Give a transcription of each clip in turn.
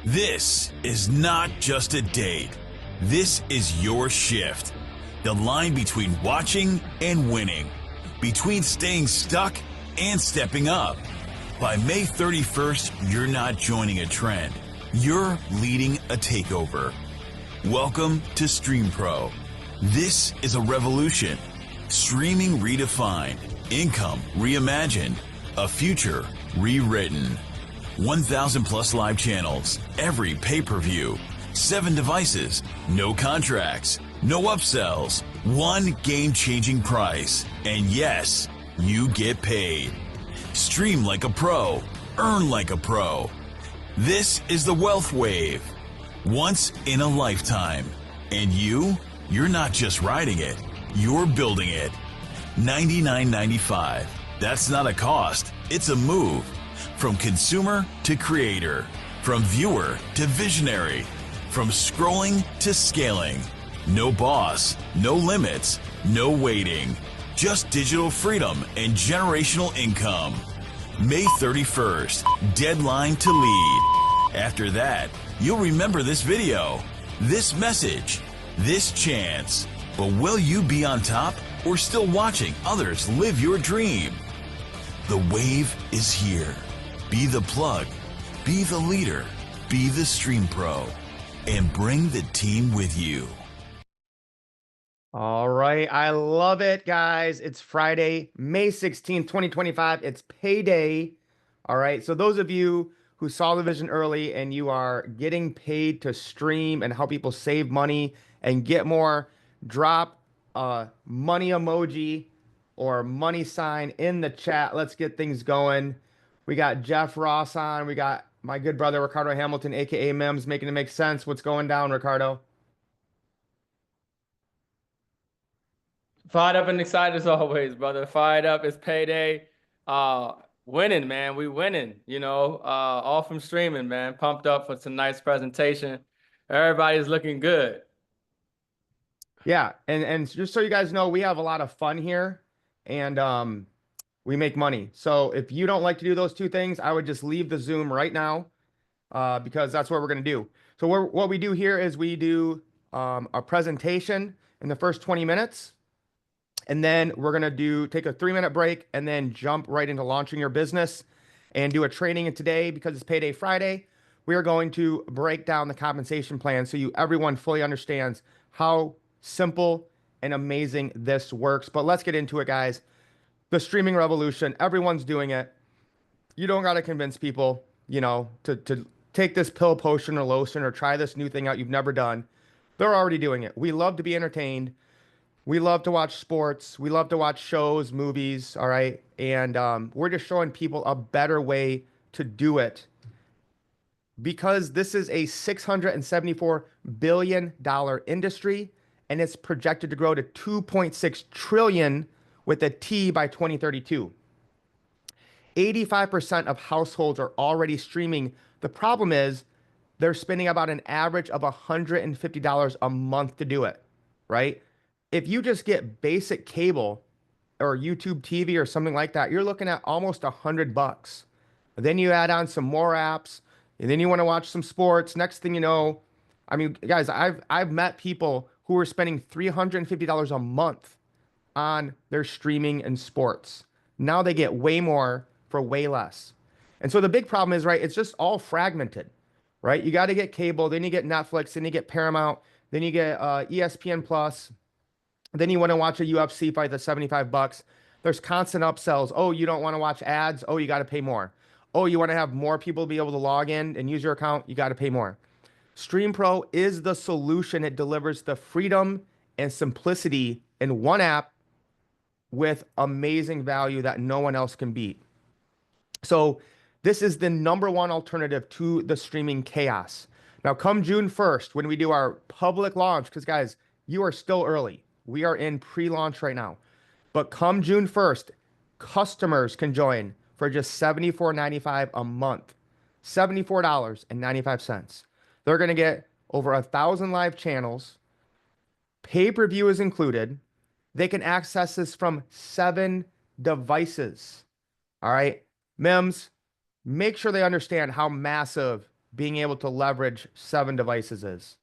This is not just a date. This is your shift. The line between watching and winning, between staying stuck and stepping up. By May 31st, you're not joining a trend. You're leading a takeover. Welcome to Stream Pro. This is a revolution. Streaming redefined, income reimagined, a future rewritten. 1,000 plus live channels, every pay-per-view, 7 devices, no contracts, no upsells, one game-changing price, and yes, you get paid. Stream like a pro, earn like a pro. This is the wealth wave, once in a lifetime. And you're not just riding it, you're building it. $99.95. That's not a cost, it's a move. From consumer to creator, from viewer to visionary, from scrolling to scaling. No boss, no limits, no waiting. Just digital freedom and generational income. May 31st, deadline to lead. After that, you'll remember this video, this message, this chance. But will you be on top or still watching others live your dream? The wave is here. Be the plug, be the leader, be the Stream Pro, and bring the team with you. All right, I love it, guys. It's Friday, May 16th, 2025. It's payday. All right, so those of you who saw the vision early and you are getting paid to stream and help people save money and get more, drop a money emoji or money sign in the chat. Let's get things going. We got Jeff Ross on. We got my good brother, Ricardo Hamilton, aka Mims, making it make sense. What's going down, Ricardo? Fired up and excited as always, brother. Fired up. It's payday. Winning, man. We winning, all from streaming, man. Pumped up for tonight's presentation. Everybody's looking good. Yeah, and just so you guys know, we have a lot of fun here, and we make money. So if you don't like to do those two things, I would just leave the Zoom right now, because that's what we're going to do. So what we do here is we do a presentation in the first 20 minutes, and then we're going to take a 3-minute break and then jump right into launching your business and do a training. And today, because it's Payday Friday, we are going to break down the compensation plan so everyone fully understands how simple and amazing this works. But let's get into it, guys. The streaming revolution, everyone's doing it. You don't got to convince people, to take this pill, potion, or lotion or try this new thing out you've never done. They're already doing it. We love to be entertained. We love to watch sports. We love to watch shows, movies, all right? And we're just showing people a better way to do it, because this is a $674 billion industry, and it's projected to grow to $2.6 trillion with a T by 2032. 85% of households are already streaming. The problem is they're spending about an average of $150 a month to do it, right? If you just get basic cable or YouTube TV or something like that, you're looking at almost $100. Then you add on some more apps, and then you want to watch some sports. Next thing you know, I mean, guys, I've met people who are spending $350 a month on their streaming and sports. Now they get way more for way less. And so the big problem is, right, it's just all fragmented, right? You got to get cable, then you get Netflix, then you get Paramount, then you get ESPN Plus, then you want to watch a UFC fight that's $75. There's constant upsells. Oh, you don't want to watch ads? Oh, you got to pay more. Oh, you want to have more people be able to log in and use your account? You got to pay more. Stream Pro is the solution. It delivers the freedom and simplicity in one app with amazing value that no one else can beat. So this is the #1 alternative to the streaming chaos. Now, come June 1st, when we do our public launch, because guys, you are still early. We are in pre-launch right now. But come June 1st, customers can join for just $74.95 a month. $74.95. They're going to get over 1,000 live channels. Pay-per-view is included. They can access this from 7 devices. All right. Mims, make sure they understand how massive being able to leverage 7 devices is.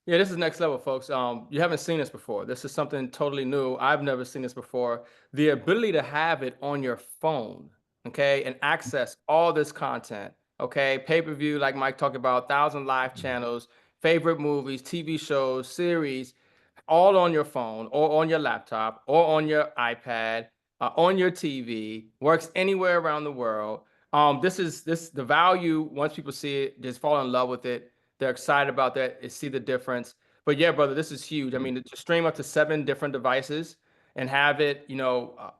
Yeah, this is next level, folks. You haven't seen this before. This is something totally new. I've never seen this before. The ability to have it on your phone, okay, and access all this content, okay, pay-per-view, like Mike talked about, 1,000 live channels, favorite movies, TV shows, series, all on your phone or on your laptop or on your iPad, on your TV, works anywhere around the world. This the value. Once people see it, just fall in love with it. They're excited about that. They see the difference. But yeah, brother, this is huge. I mean, to stream up to 7 different devices and have it,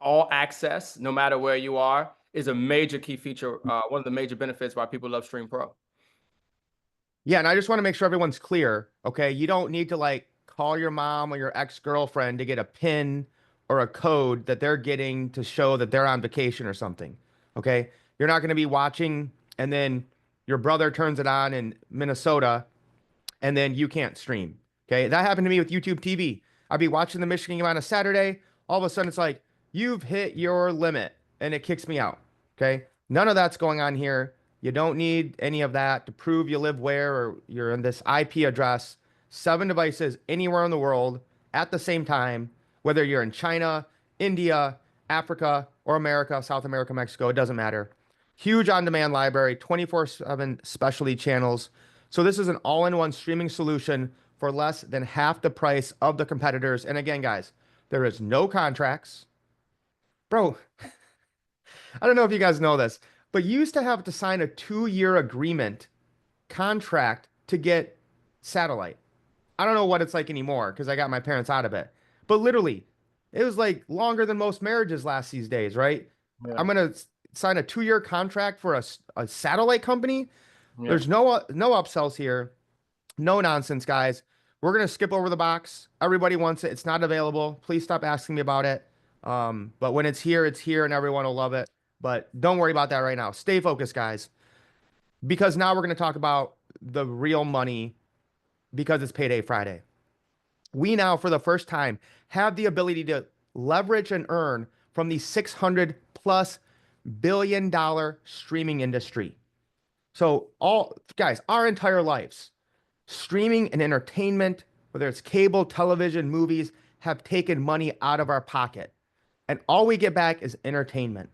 all access, no matter where you are, is a major key feature. One of the major benefits why people love Stream Pro. Yeah, and I just want to make sure everyone's clear. Okay, you don't need to like call your mom or your ex-girlfriend to get a pin or a code that they're getting to show that they're on vacation or something. Okay, you're not going to be watching and then your brother turns it on in Minnesota and then you can't stream. Okay. That happened to me with YouTube TV. I'd be watching the Michigan game on a Saturday. All of a sudden, it's like, you've hit your limit and it kicks me out. Okay. None of that's going on here. You don't need any of that to prove you live where or you're in this IP address. 7 devices anywhere in the world at the same time, whether you're in China, India, Africa, or America, South America, Mexico, it doesn't matter. Huge on demand library, 24/7 specialty channels. So this is an all-in-one streaming solution for less than half the price of the competitors. And again, guys, there is no contracts. Bro, I don't know if you guys know this, but you used to have to sign a 2-year agreement contract to get satellite. I don't know what it's like anymore because I got my parents out of it. But literally, it was like longer than most marriages last these days, right? Yeah. I'm gonna sign a 2-year contract for a satellite company. Yeah. There's no upsells here. No nonsense, guys. We're gonna skip over the box. Everybody wants it. It's not available. Please stop asking me about it. But when it's here, and everyone will love it. But don't worry about that right now. Stay focused, guys, because now we're gonna talk about the real money because it's Payday Friday. We now, for the first time, have the ability to leverage and earn from the 600+ billion-dollar streaming industry. So all guys, our entire lives, streaming and entertainment, whether it's cable, television, movies, have taken money out of our pocket. And all we get back is entertainment.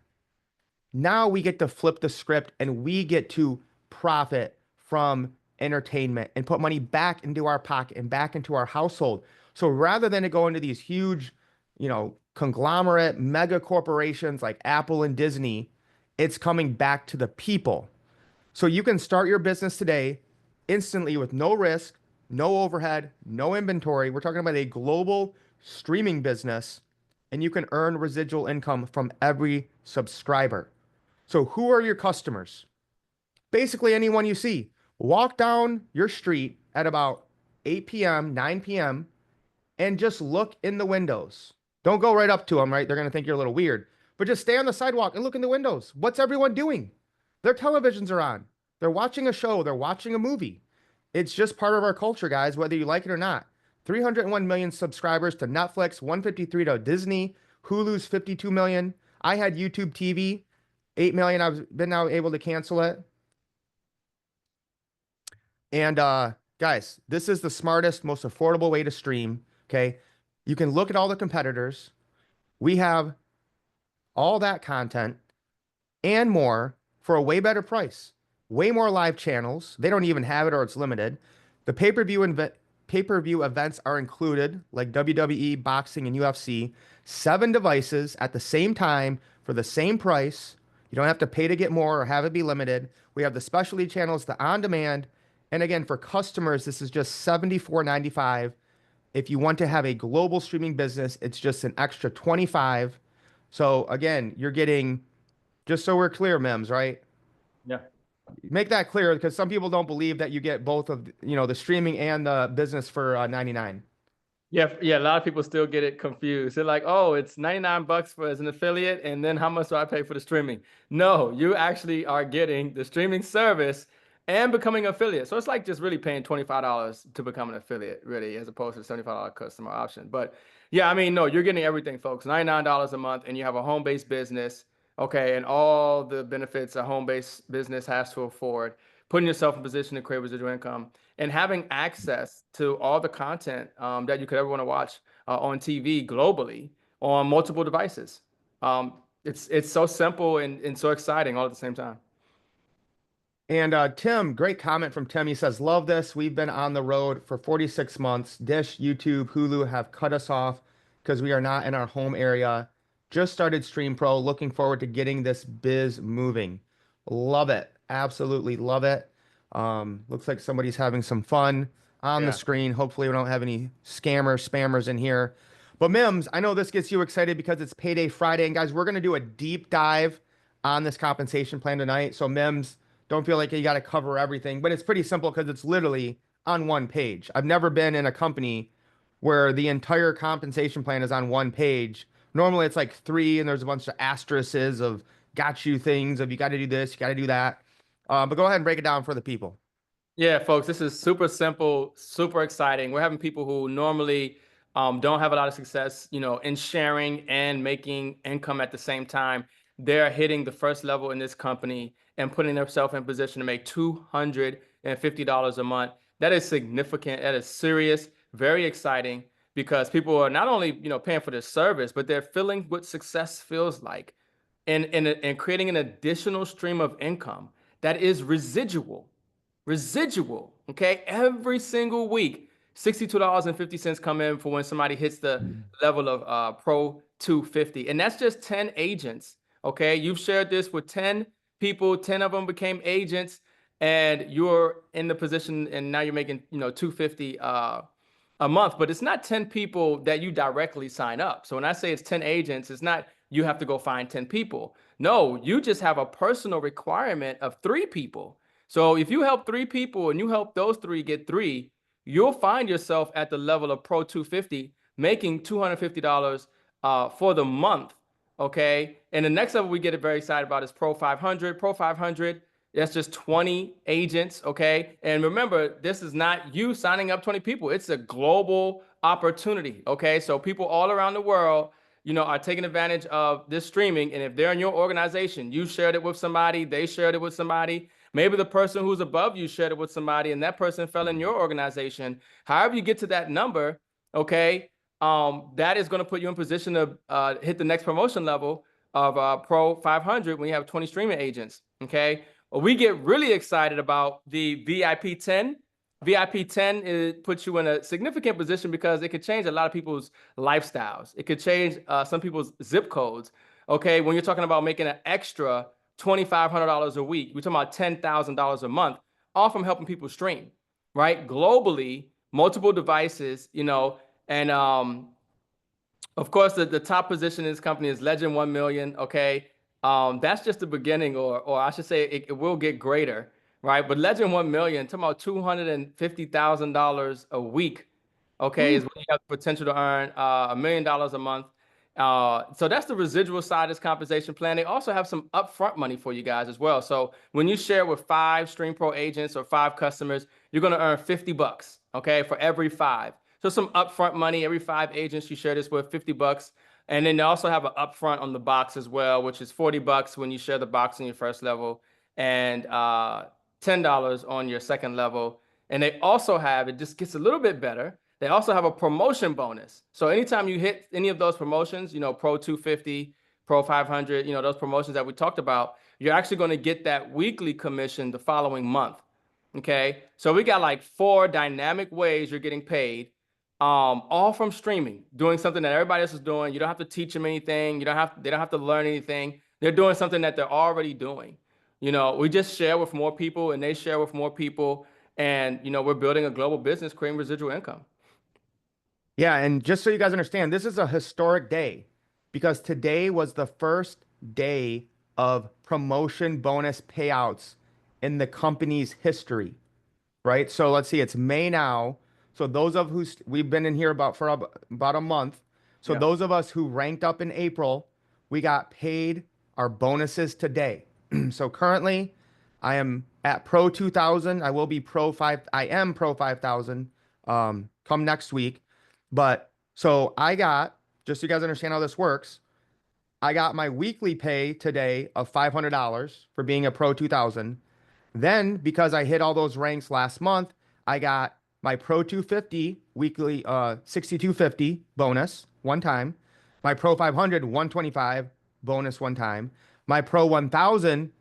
Now we get to flip the script and we get to profit from entertainment and put money back into our pocket and back into our household. So rather than it go into these huge, conglomerate mega corporations like Apple and Disney, it's coming back to the people. So you can start your business today instantly with no risk, no overhead, no inventory. We're talking about a global streaming business, and you can earn residual income from every subscriber. So who are your customers? Basically anyone you see. Walk down your street at about 8 p.m., 9 p.m., and just look in the windows. Don't go right up to them, right? They're going to think you're a little weird. But just stay on the sidewalk and look in the windows. What's everyone doing? Their televisions are on. They're watching a show. They're watching a movie. It's just part of our culture, guys, whether you like it or not. 301 million subscribers to Netflix, 153 to Disney, Hulu's 52 million. I had YouTube TV, 8 million. I've been now able to cancel it. And guys, this is the smartest, most affordable way to stream. Okay. You can look at all the competitors. We have all that content and more for a way better price. Way more live channels. They don't even have it or it's limited. The pay-per-view events are included, like WWE, boxing, and UFC. 7 devices at the same time for the same price. You don't have to pay to get more or have it be limited. We have the specialty channels, the on-demand. And again, for customers, this is just $74.95. If you want to have a global streaming business, it's just an extra $25. So again, you're getting, just so we're clear, Mims, right? Yeah. Make that clear because some people don't believe that you get both of, the streaming and the business for 99. Yeah, yeah. A lot of people still get it confused. They're like, "Oh, it's 99 bucks for as an affiliate, and then how much do I pay for the streaming?" No, you actually are getting the streaming service and becoming an affiliate. So it's like just really paying $25 to become an affiliate, really, as opposed to the $75 customer option. But yeah, I mean, no, you're getting everything, folks. $99 a month, and you have a home-based business, okay, and all the benefits a home-based business has to afford. putting yourself in position to create residual income, and having access to all the content that you could ever want to watch on TV globally on multiple devices. It's so simple and so exciting all at the same time. And Tim, great comment from Tim. He says, "Love this. We've been on the road for 46 months. Dish, YouTube, Hulu have cut us off because we are not in our home area. Just started Stream Pro. Looking forward to getting this biz moving. Love it. Absolutely love it. Looks like somebody's having some fun on the Yeah. screen. Hopefully, we don't have any scammers, spammers in here. But Mims, I know this gets you excited because it's Payday Friday. And guys, we're going to do a deep dive on this compensation plan tonight. So, Mims, don't feel like you got to cover everything, but it's pretty simple because it's literally on one page. I've never been in a company where the entire compensation plan is on one page. Normally it's like three, and there's a bunch of asterisks of got you things of you got to do this, you got to do that. But go ahead and break it down for the people. Yeah, folks, this is super simple, super exciting. We're having people who normally don't have a lot of success, in sharing and making income at the same time. They're hitting the first level in this company and putting themselves in position to make $250 a month. That is significant. That is serious, very exciting because people are not only, paying for this service, but they're feeling what success feels like and creating an additional stream of income that is residual. Okay, every single week, $62.50 come in for when somebody hits the level of Pro 250, and that's just 10 agents. Okay, you've shared this with 10 people, 10 of them became agents, and you're in the position, and now you're making 250 a month. But it's not 10 people that you directly sign up. So when I say it's 10 agents, it's not you have to go find 10 people. No, you just have a personal requirement of 3 people. So if you help 3 people and you help those 3 get 3, you'll find yourself at the level of Pro 250, making $250 for the month. Okay. And the next level we get very excited about is Pro 500. Pro 500, that's just 20 agents. Okay. And remember, this is not you signing up 20 people. It's a global opportunity. Okay. So people all around the world, are taking advantage of this streaming. And if they're in your organization, you shared it with somebody, they shared it with somebody. Maybe the person who's above you shared it with somebody and that person fell in your organization. However you get to that number, okay, that is going to put you in position to hit the next promotion level of Pro 500 when you have 20 streaming agents, okay? Well, we get really excited about the VIP 10. VIP 10 puts you in a significant position because it could change a lot of people's lifestyles. It could change some people's zip codes, okay? When you're talking about making an extra $2,500 a week, we're talking about $10,000 a month, all from helping people stream, right? Globally, multiple devices, and of course, the top position in this company is Legend 1 million. Okay. That's just the beginning, or I should say it will get greater, right? But Legend 1 million, talking about $250,000 a week, okay, is Woo. what you have the potential to earn $1 million a month. So that's the residual side of this compensation plan. They also have some upfront money for you guys as well. So when you share with 5 Stream Pro agents or 5 customers, you're going to earn $50, okay, for every 5. So some upfront money, every 5 agents you share this with, $50. And then they also have an upfront on the box as well, which is $40 when you share the box on your first level and $10 on your second level. And they also have, it just gets a little bit better. They also have a promotion bonus. So anytime you hit any of those promotions, Pro 250, Pro 500, those promotions that we talked about, you're actually going to get that weekly commission the following month. Okay. So we got like 4 dynamic ways you're getting paid, all from streaming, doing something that everybody else is doing. You don't have to teach them anything. They don't have to learn anything. They're doing something that they're already doing. We just share with more people and they share with more people. And, we're building a global business, creating residual income. Yeah, and just so you guys understand, this is a historic day because today was the first day of promotion bonus payouts in the company's history, right? So let's see, it's May now. So those of who's we've been in here about a month. So Yeah. those of us who ranked up in April, we got paid our bonuses today. So currently, I am at Pro 2000. I will be Pro 5. I am Pro 5000 come next week. But so I got, just so you guys understand how this works, I got my weekly pay today of $500 for being a Pro 2000. Then, because I hit all those ranks last month, I got my Pro 250 weekly 6250 bonus one time, my Pro 500 125 bonus one time, my Pro 1000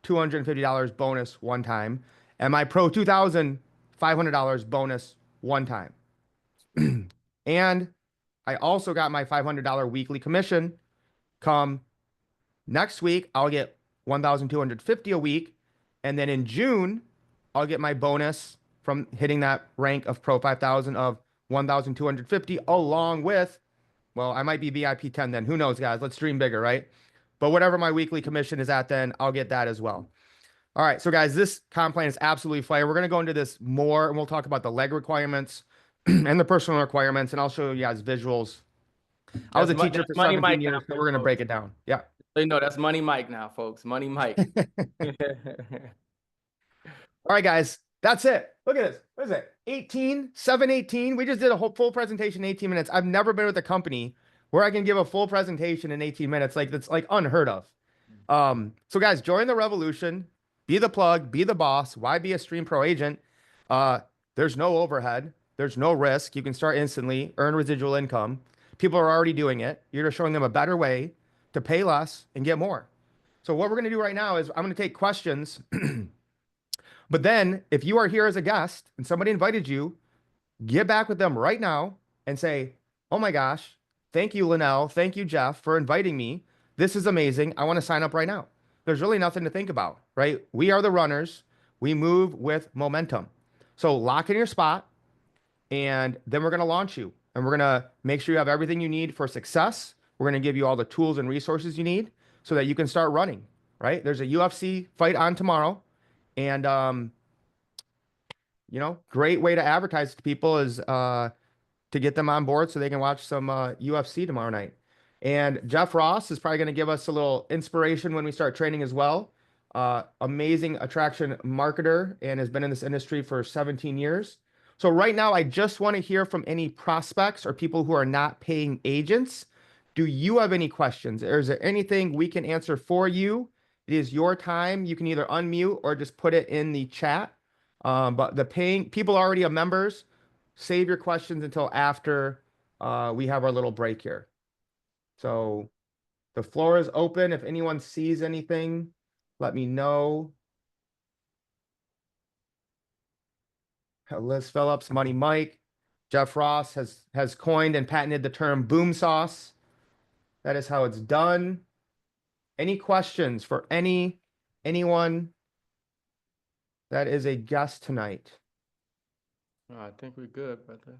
$250 bonus one time, and my Pro 2000 $500 bonus one time. And I also got my $500 weekly commission. Come next week, I'll get 1,250 a week. And then in June, I'll get my bonus from hitting that rank of Pro 5,000 of 1,250 along with, well, I might be VIP 10 then. Who knows, guys? Let's dream bigger, right? But whatever my weekly commission is at, then I'll get that as well. All right. So, guys, this comp plan is absolutely fire. We're going to go into this more and we'll talk about the leg requirements and the personal requirements. And I'll show you guys visuals. I was a teacher for Money 17 Mike years, now, so we're going to folks. break it down. Yeah. So you know that's Money Mike now, folks. Money Mike. All right, guys, that's it. Look at this. What is it? 18, 718. We just did a whole full presentation in 18 minutes. I've never been with a company where I can give a full presentation in 18 minutes. Like that's like unheard of. So guys, join the revolution. Be the plug, be the boss. Why be a Stream Pro agent? There's no overhead. There's no risk. You can start instantly, earn residual income. People are already doing it. You're just showing them a better way to pay less and get more. So what we're going to do right now is I'm going to take questions. But then if you are here as a guest and somebody invited you, get back with them right now and say, oh my gosh, thank you, Linnell. Thank you, Jeff, for inviting me. This is amazing. I want to sign up right now. There's really nothing to think about, right? We are the runners. We move with momentum. So lock in your spot and then we're going to launch you and we're going to make sure you have everything you need for success. We're going to give you all the tools and resources you need so that you can start running, right? There's a UFC fight on tomorrow. And, great way to advertise to people is to get them on board so they can watch some UFC tomorrow night. And Jeff Ross is probably going to give us a little inspiration when we start training as well. Amazing attraction marketer and has been in this industry for 17 years. So right now, I just want to hear from any prospects or people who are not paying agents. Do you have any questions? Or is there anything we can answer for you? It is your time. You can either unmute or just put it in the chat. But the paying people already are members. Save your questions until after we have our little break here. So the floor is open. If anyone sees anything, let me know. Liz Phillips, Money Mike, Jeff Ross has coined and patented the term boom sauce. That is how it's done. Any questions for anyone that is a guest tonight? Oh, I think we're good, brother.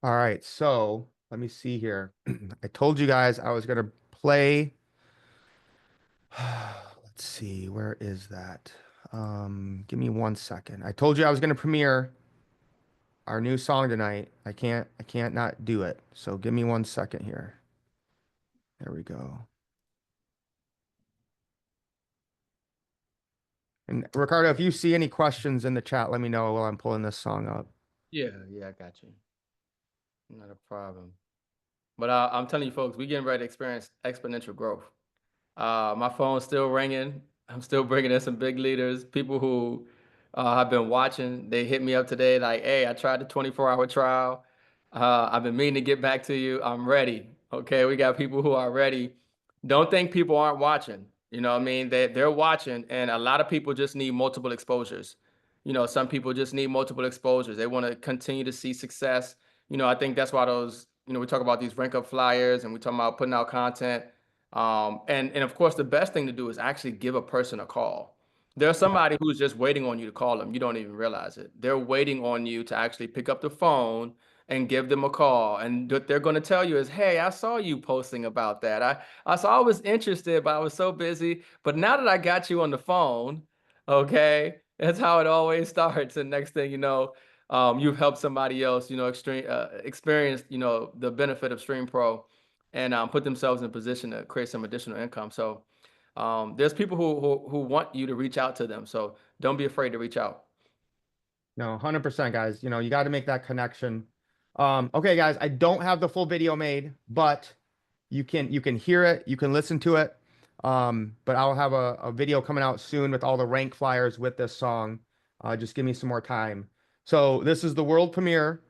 All right, so let me see here. I told you guys I was going to play. Let's see, where is that? Give me 1 second. I told you I was going to premiere our new song tonight. I can't not do it. So give me 1 second here. There we go. And Ricardo, if you see any questions in the chat, let me know while I'm pulling this song up. Yeah, I got you. Not a problem. But I'm telling you, folks, we're getting ready to experience exponential growth. My phone's still ringing. I'm still bringing in some big leaders, people who have been watching. They hit me up today like, hey, I tried the 24-hour trial. I've been meaning to get back to you. I'm ready. Okay, we got people who are ready. Don't think people aren't watching. You know what I mean? They're watching, and a lot of people just need multiple exposures. Some people just need multiple exposures. They want to continue to see success. I think that's why those, we talk about these rank up flyers and we talk about putting out content. And of course, the best thing to do is actually give a person a call. There's somebody who's just waiting on you to call them. You don't even realize it. They're waiting on you to actually pick up the phone and give them a call. And what they're going to tell you is, hey, I saw you posting about that. I was interested, but I was so busy. But now that I got you on the phone, okay, that's how it always starts. And next thing you know, you've helped somebody else, experience, the benefit of Stream Pro and put themselves in a position to create some additional income. So there's people who want you to reach out to them. So don't be afraid to reach out. No, 100%, guys. You got to make that connection. Okay, guys, I don't have the full video made, but you can hear it, you can listen to it. But I'll have a video coming out soon with all the rank flyers with this song. Just give me some more time. So this is the world premiere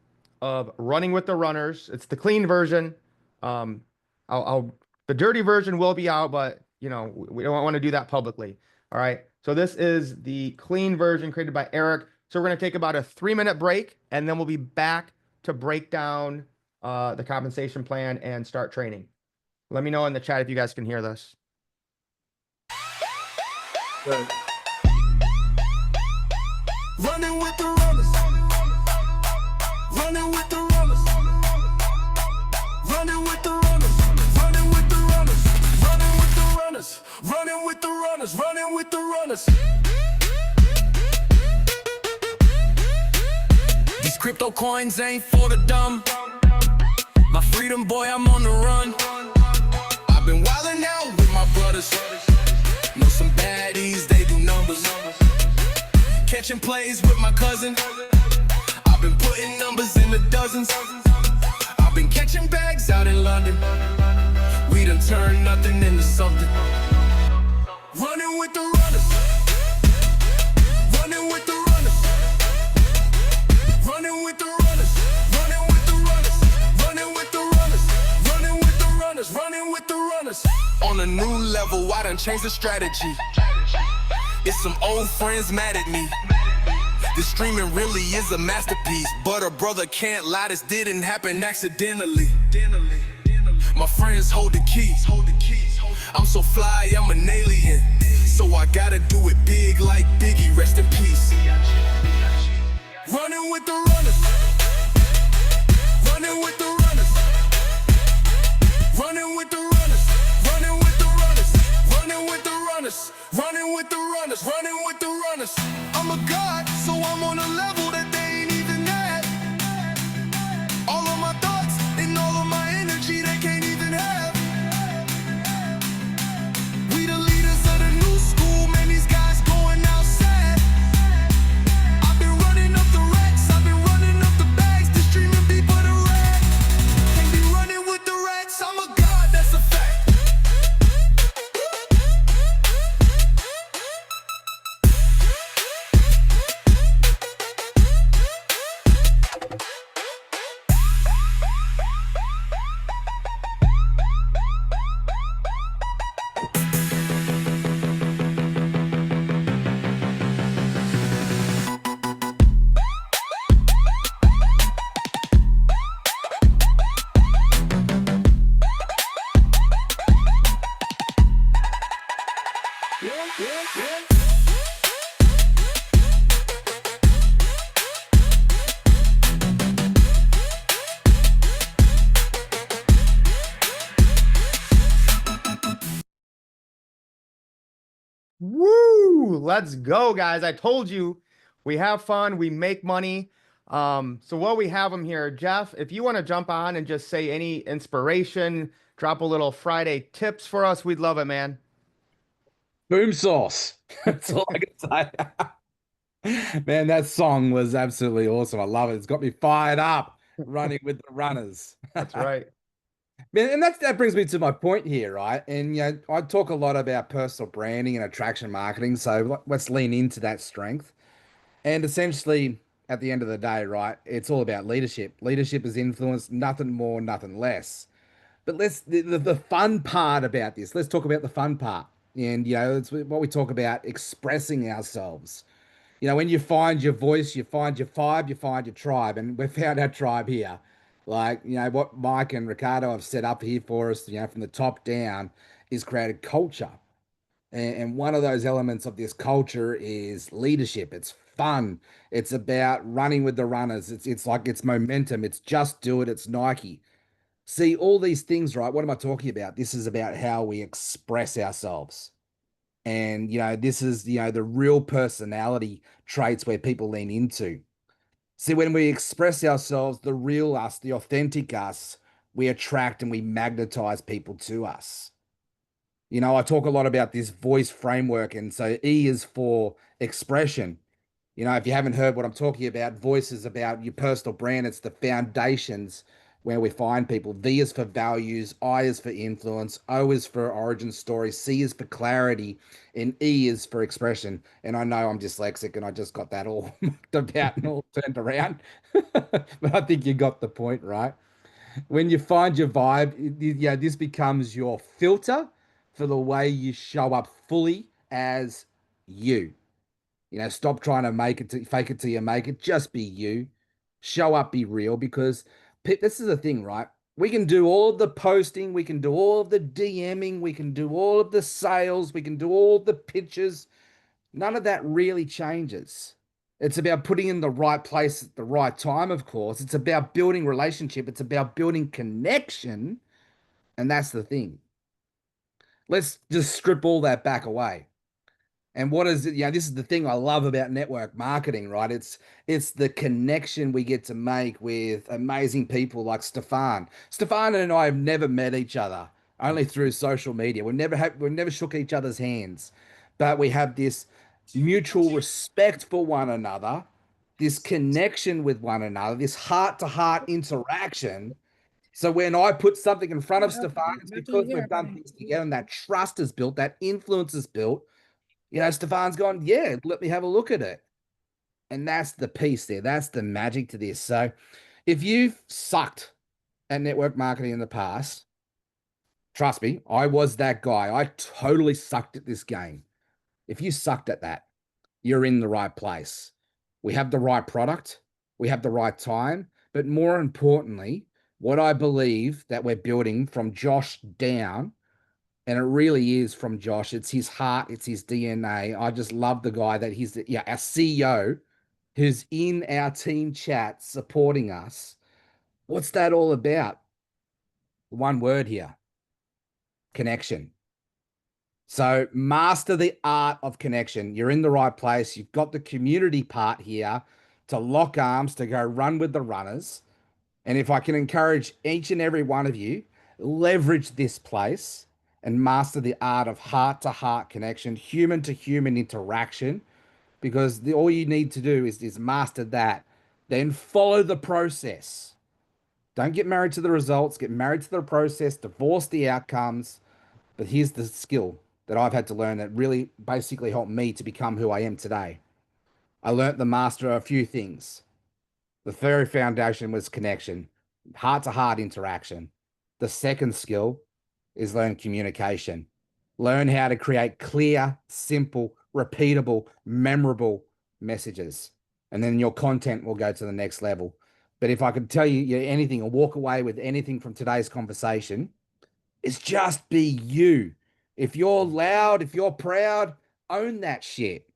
of Running with the Runners. It's the clean version. Um, the dirty version will be out, but you know, we don't want to do that publicly. All right. So this is the clean version created by Eric. So we're going to take about a 3-minute break, and then we'll be back to break down the compensation plan and start training. Let me know in the chat if you guys can hear this. Good. Running with the runners. Running with the runners. Running with the runners. Running with the runners. Running with the runners. Running with the runners. Running with the runners. These crypto coins ain't for the dumb. My freedom boy, I'm on the run. I've been wildin' out with my brothers. Know some baddies, they do numbers. Catching plays with my cousin. I've been putting numbers in the dozens. I've been catching bags out in London. We done turned nothing into something. Running with the runners. Running with the runners. Running with the runners. Running with the runners. Running with the runners. Running with the runners. Running with the runners. On a new level, I done changed the strategy. It's some old friends mad at me. This streaming really is a masterpiece, but a brother can't lie, this didn't happen accidentally. My friends hold the keys. I'm so fly, I'm an alien. So I gotta do it big like Biggie, rest in peace. Running with the runners. Running with the runners. Running with the runners. Running with the runners. Running with the runners. Running with the runners. Running with the runners. I'm a god, so I'm on a level that they ain't even at. All of my thoughts and all of my energy they can't even have. We the leaders of the new school, man, these guys going outside. I've been running up the racks, I've been running up the bags, the streaming people the rat. Can't be running with the rats, I'm a god, that's a fact. Woo! Let's go, guys. I told you we have fun, we make money. So while we have them here, Jeff, if you want to jump on and just say any inspiration, drop a little Friday tips for us, we'd love it, man. Boom sauce. That's all I can say. Man, that song was absolutely awesome. I love it. It's got me fired up running with the runners. That's right. Man, and that brings me to my point here, right? And you know, I talk a lot about personal branding and attraction marketing, so let's lean into that strength. And essentially, at the end of the day, right, it's all about leadership. Leadership is influence, nothing more, nothing less. But the fun part about this, let's talk about the fun part. And you know, it's what we talk about expressing ourselves. You know, when you find your voice, you find your vibe, you find your tribe. And we've found our tribe here. Like, you know, what Mike and Ricardo have set up here for us, you know, from the top down is created culture. And one of those elements of this culture is leadership. It's fun. It's about running with the runners. It's like it's momentum. It's just do it. It's Nike. See, all these things, right? What am I talking about? This is about how we express ourselves. And, you know, this is, you know, the real personality traits where people lean into. See, when we express ourselves, the real us, the authentic us, we attract and we magnetize people to us. You know, I talk a lot about this voice framework. And so E is for expression. You know, if you haven't heard what I'm talking about, voice is about your personal brand. It's the foundations where we find people. V is for values, I is for influence, O is for origin story, C is for clarity, and E is for expression. And I know I'm dyslexic and I just got that all mucked about and all turned around. But I think you got the point, right? When you find your vibe, yeah, this becomes your filter for the way you show up fully as you. Stop trying to make it to fake it till you make it. Just be you. Show up, be real. Because this is the thing, right? We can do all of the posting, we can do all of the DMing, we can do all of the sales, we can do all the pitches. None of that really changes. It's about putting in the right place at the right time, of course. It's about building relationship. It's about building connection. And that's the thing. Let's just strip all that back away. And what is it? This is the thing I love about network marketing, right? It's the connection we get to make with amazing people like Stefan. Stefan and I have never met each other, only through social media. We've never shook each other's hands, but we have this mutual respect for one another, this connection with one another, this heart-to-heart interaction. So when I put something in front of Stefan, it's because we've done things together and that trust is built, that influence is built. Stefan's gone, yeah, let me have a look at it. And that's the piece there. That's the magic to this. So if you've sucked at network marketing in the past, trust me, I was that guy. I totally sucked at this game. If you sucked at that, you're in the right place. We have the right product, we have the right time, but more importantly, what I believe that we're building from Josh down, and it really is from Josh. It's his heart, it's his DNA. I just love the guy that he's our CEO who's in our team chat supporting us. What's that all about? One word here: connection. So master the art of connection. You're in the right place. You've got the community part here to lock arms, to go run with the runners. And if I can encourage each and every one of you, leverage this place and master the art of heart to heart connection, human to human interaction, because all you need to do is master that. Then follow the process. Don't get married to the results, get married to the process, divorce the outcomes. But here's the skill that I've had to learn that really basically helped me to become who I am today. I learned the master of a few things. The very foundation was connection, heart to heart interaction. The second skill is learn communication. Learn how to create clear, simple, repeatable, memorable messages. And then your content will go to the next level. But if I could tell you anything or walk away with anything from today's conversation, it's just be you. If you're loud, if you're proud, own that shit.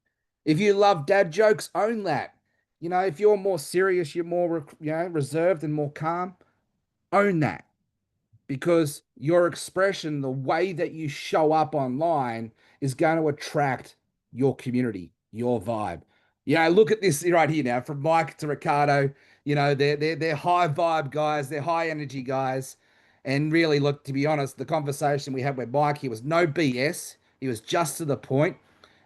If you love dad jokes, own that. If you're more serious, you're more reserved and more calm, own that. Because your expression, the way that you show up online is going to attract your community, your vibe. Look at this right here now, from Mike to Ricardo. They're high vibe guys, they're high energy guys. And really, look, to be honest, the conversation we had with Mike, he was no BS. He was just to the point.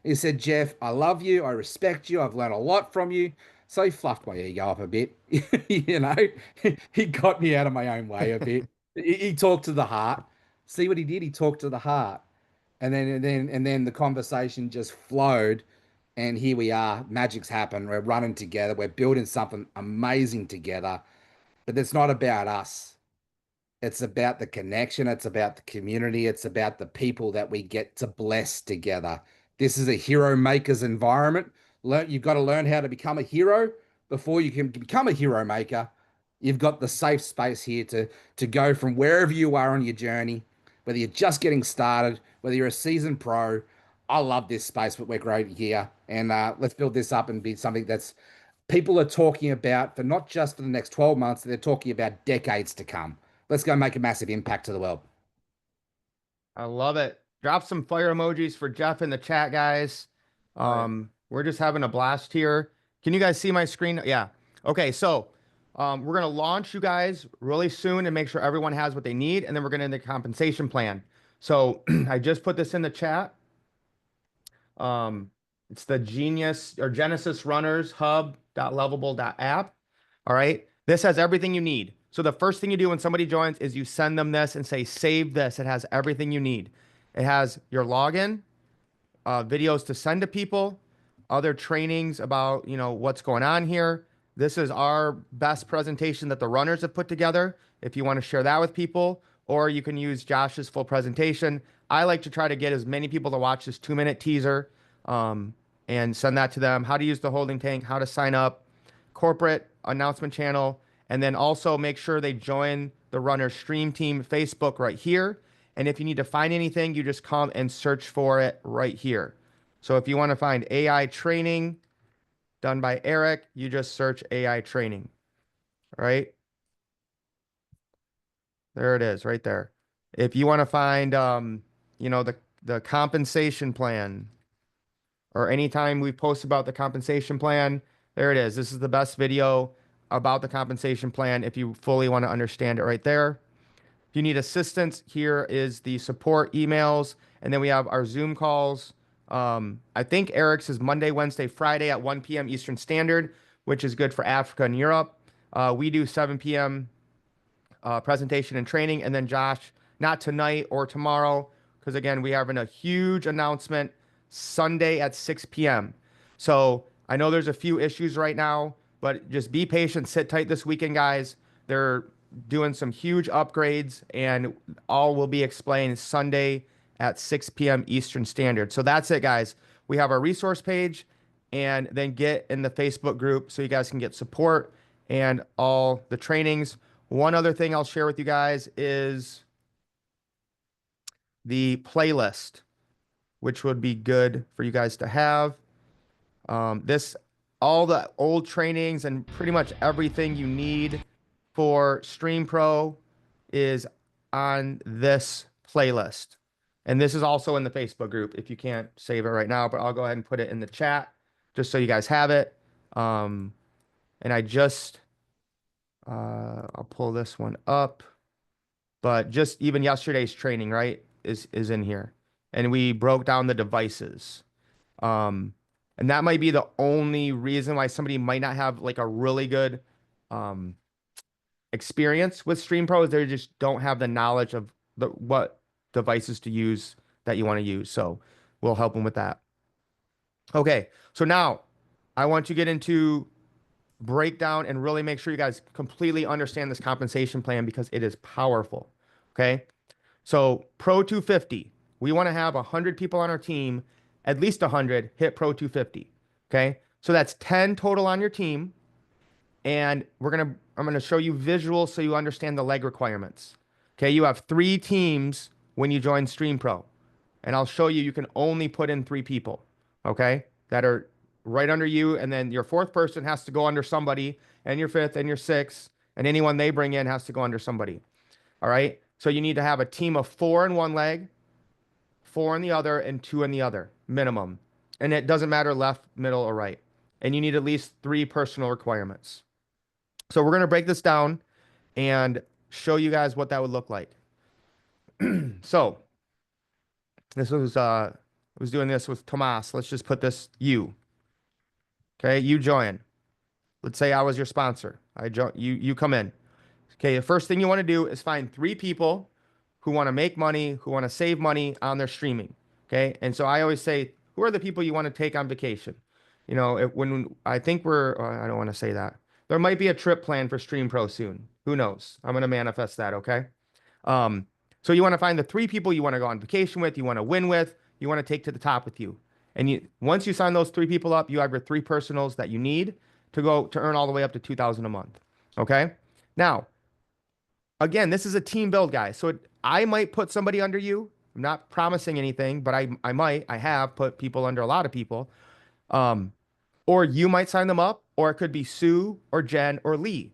He said, Jeff, I love you. I respect you. I've learned a lot from you. So he fluffed my ego up a bit. He got me out of my own way a bit. He talked to the heart. See what he did? He talked to the heart. And then the conversation just flowed. And here we are. Magic's happened. We're running together. We're building something amazing together. But it's not about us. It's about the connection. It's about the community. It's about the people that we get to bless together. This is a hero maker's environment. You've got to learn how to become a hero before you can become a hero maker. You've got the safe space here to go from wherever you are on your journey, whether you're just getting started, whether you're a seasoned pro. I love this space, but we're great here. And let's build this up and be something that's people are talking about for not just for the next 12 months, they're talking about decades to come. Let's go make a massive impact to the world. I love it. Drop some fire emojis for Jeff in the chat, guys. We're just having a blast here. Can you guys see my screen? Yeah. Okay, so we're gonna launch you guys really soon and make sure everyone has what they need, and then we're gonna end the compensation plan. So I just put this in the chat. It's the Genius or Genesis Runners Hub.Lovable.app. All right. This has everything you need. So the first thing you do when somebody joins is you send them this and say, save this. It has everything you need. It has your login, videos to send to people, other trainings about, what's going on here. This is our best presentation that the runners have put together. If you want to share that with people, or you can use Josh's full presentation. I like to try to get as many people to watch this 2-minute teaser, and send that to them. How to use the holding tank, how to sign up, corporate announcement channel, and then also make sure they join the runner stream team Facebook right here. And if you need to find anything, you just come and search for it right here. So if you want to find AI training done by Eric, you just search AI training, right? There it is right there. If you want to find, the compensation plan, or anytime we post about the compensation plan, there it is. This is the best video about the compensation plan if you fully want to understand it right there. If you need assistance, here is the support emails, and then we have our Zoom calls. I think Eric's is Monday, Wednesday, Friday at 1 p.m. Eastern Standard, which is good for Africa and Europe. We do 7 p.m. Presentation and training, and then Josh, not tonight or tomorrow, because again, we are having a huge announcement Sunday at 6 p.m. So I know there's a few issues right now, but just be patient, sit tight this weekend, guys. They're doing some huge upgrades, and all will be explained Sunday at 6 p.m. Eastern Standard. So that's it, guys. We have our resource page, and then get in the Facebook group so you guys can get support and all the trainings. One other thing I'll share with you guys is the playlist, which would be good for you guys to have. All the old trainings and pretty much everything you need for Stream Pro is on this playlist. And this is also in the Facebook group if you can't save it right now, but I'll go ahead and put it in the chat just so you guys have it. And I'll pull this one up, but just even yesterday's training, right, is in here. And we broke down the devices. And that might be the only reason why somebody might not have like a really good experience with Stream Pro, is they just don't have the knowledge of what devices to use that you want to use. So we'll help them with that. Okay, so now I want to get into breakdown and really make sure you guys completely understand this compensation plan because it is powerful. Okay. So Pro 250, we want to have 100 people on our team, at least 100 hit Pro 250. Okay. So that's 10 total on your team. And I'm going to show you visuals so you understand the leg requirements. Okay. You have 3 teams when you join Stream Pro, and I'll show you can only put in 3 people. Okay. That are right under you, and then your 4th person has to go under somebody, and your 5th and your 6th, and anyone they bring in has to go under somebody. All right. So you need to have a team of 4 in one leg, 4 in the other, and 2 in the other minimum. And it doesn't matter left, middle, or right. And you need at least 3 personal requirements. So we're going to break this down and show you guys what that would look like. So this was, I was doing this with Tomas. Let's just put this you. Okay, you join. Let's say I was your sponsor. You come in. Okay, the first thing you want to do is find 3 people who want to make money, who want to save money on their streaming. Okay, and so I always say, who are the people you want to take on vacation? When I think I don't want to say that. There might be a trip plan for Stream Pro soon. Who knows? I'm going to manifest that, okay? So you want to find the 3 people you want to go on vacation with, you want to win with, you want to take to the top with you. And once you sign those 3 people up, you have your 3 personals that you need to earn all the way up to $2,000 a month. Okay. Now, again, this is a team build, guys. So I might put somebody under you. I'm not promising anything, but I have put people under a lot of people. Or you might sign them up, or it could be Sue or Jen or Lee.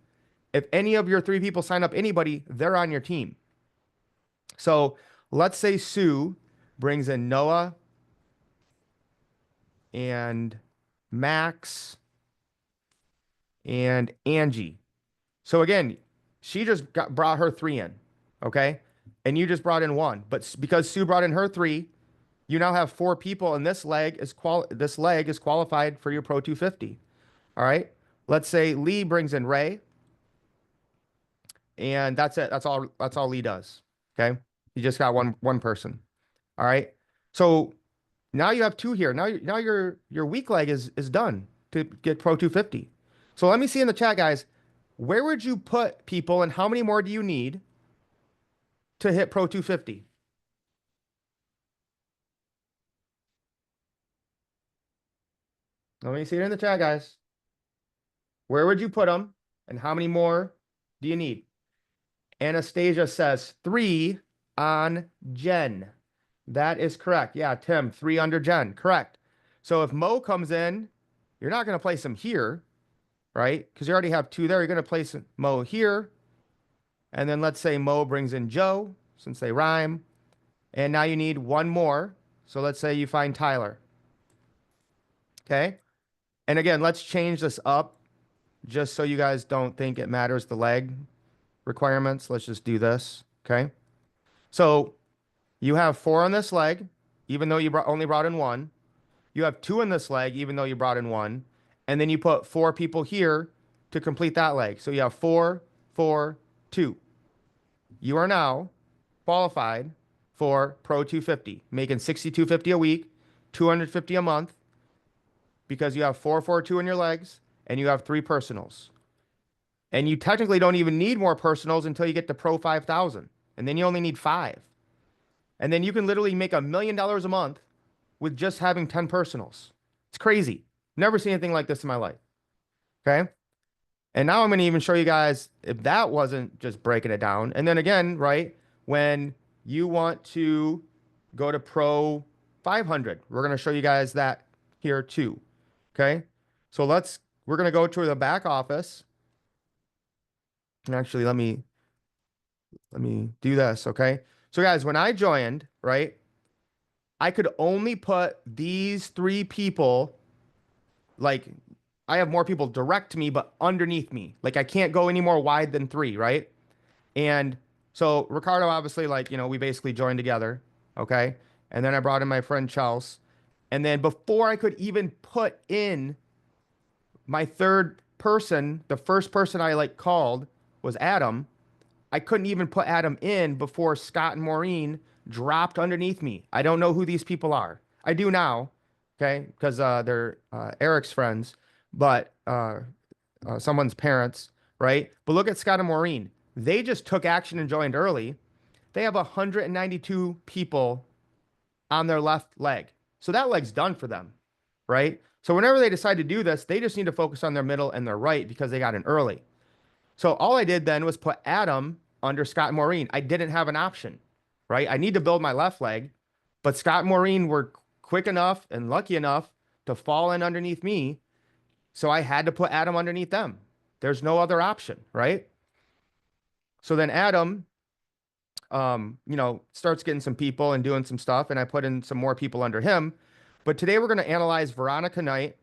If any of your 3 people sign up anybody, they're on your team. So let's say Sue brings in Noah and Max and Angie. So again, she just brought her 3 in, okay? And you just brought in 1. But because Sue brought in her 3, you now have 4 people, and this leg is qualified for your Pro 250. All right? Let's say Lee brings in Ray And that's it. That's all Lee does. Okay. You just got one person. All right. So now you have two here. Now your weak leg is done to get Pro 250. So let me see in the chat, guys. Where would you put people and how many more do you need to hit Pro 250? Let me see it in the chat, guys. Where would you put them and how many more do you need? Anastasia says 3 on Jen. That is correct. Yeah, Tim, 3 under Jen. Correct. So if Mo comes in, you're not going to place him here, right? Because you already have 2 there. You're going to place Mo here. And then let's say Mo brings in Joe, since they rhyme. And now you need 1 more. So let's say you find Tyler. Okay. And again, let's change this up just so you guys don't think it matters the leg requirements. Let's just do this. Okay. So you have 4 on this leg, even though you only brought in 1. You have 2 in this leg, even though you brought in 1. And then you put 4 people here to complete that leg. So you have 4, 4, 2. You are now qualified for Pro 250, making 62.50 a week, 250 a month, because you have 4, 4, 2 in your legs, and you have 3 personals. And you technically don't even need more personals until you get to Pro 5,000. And then you only need 5. And then you can literally make $1 million a month with just having 10 personals. It's crazy. Never seen anything like this in my life. Okay. And now I'm going to even show you guys if that wasn't just breaking it down. And then again, right, when you want to go to Pro 500, we're going to show you guys that here too. Okay. So we're going to go to the back office. And actually, let me do this. Okay. So guys, when I joined, right, I could only put these 3 people, like I have more people direct to me, but underneath me. Like I can't go any more wide than 3, right? And so Ricardo, obviously, like, we basically joined together. Okay. And then I brought in my friend Chels. And then before I could even put in my 3rd person, the first person I called was Adam. I couldn't even put Adam in before Scott and Maureen dropped underneath me. I don't know who these people are. I do now, okay, because they're Eric's friends, but someone's parents, right? But look at Scott and Maureen. They just took action and joined early. They have 192 people on their left leg. So that leg's done for them, right? So whenever they decide to do this, they just need to focus on their middle and their right because they got in early. So all I did then was put Adam under Scott and Maureen. I didn't have an option, right? I need to build my left leg, but Scott and Maureen were quick enough and lucky enough to fall in underneath me. So I had to put Adam underneath them. There's no other option, right? So then Adam, starts getting some people and doing some stuff, and I put in some more people under him. But today we're going to analyze Veronica Knight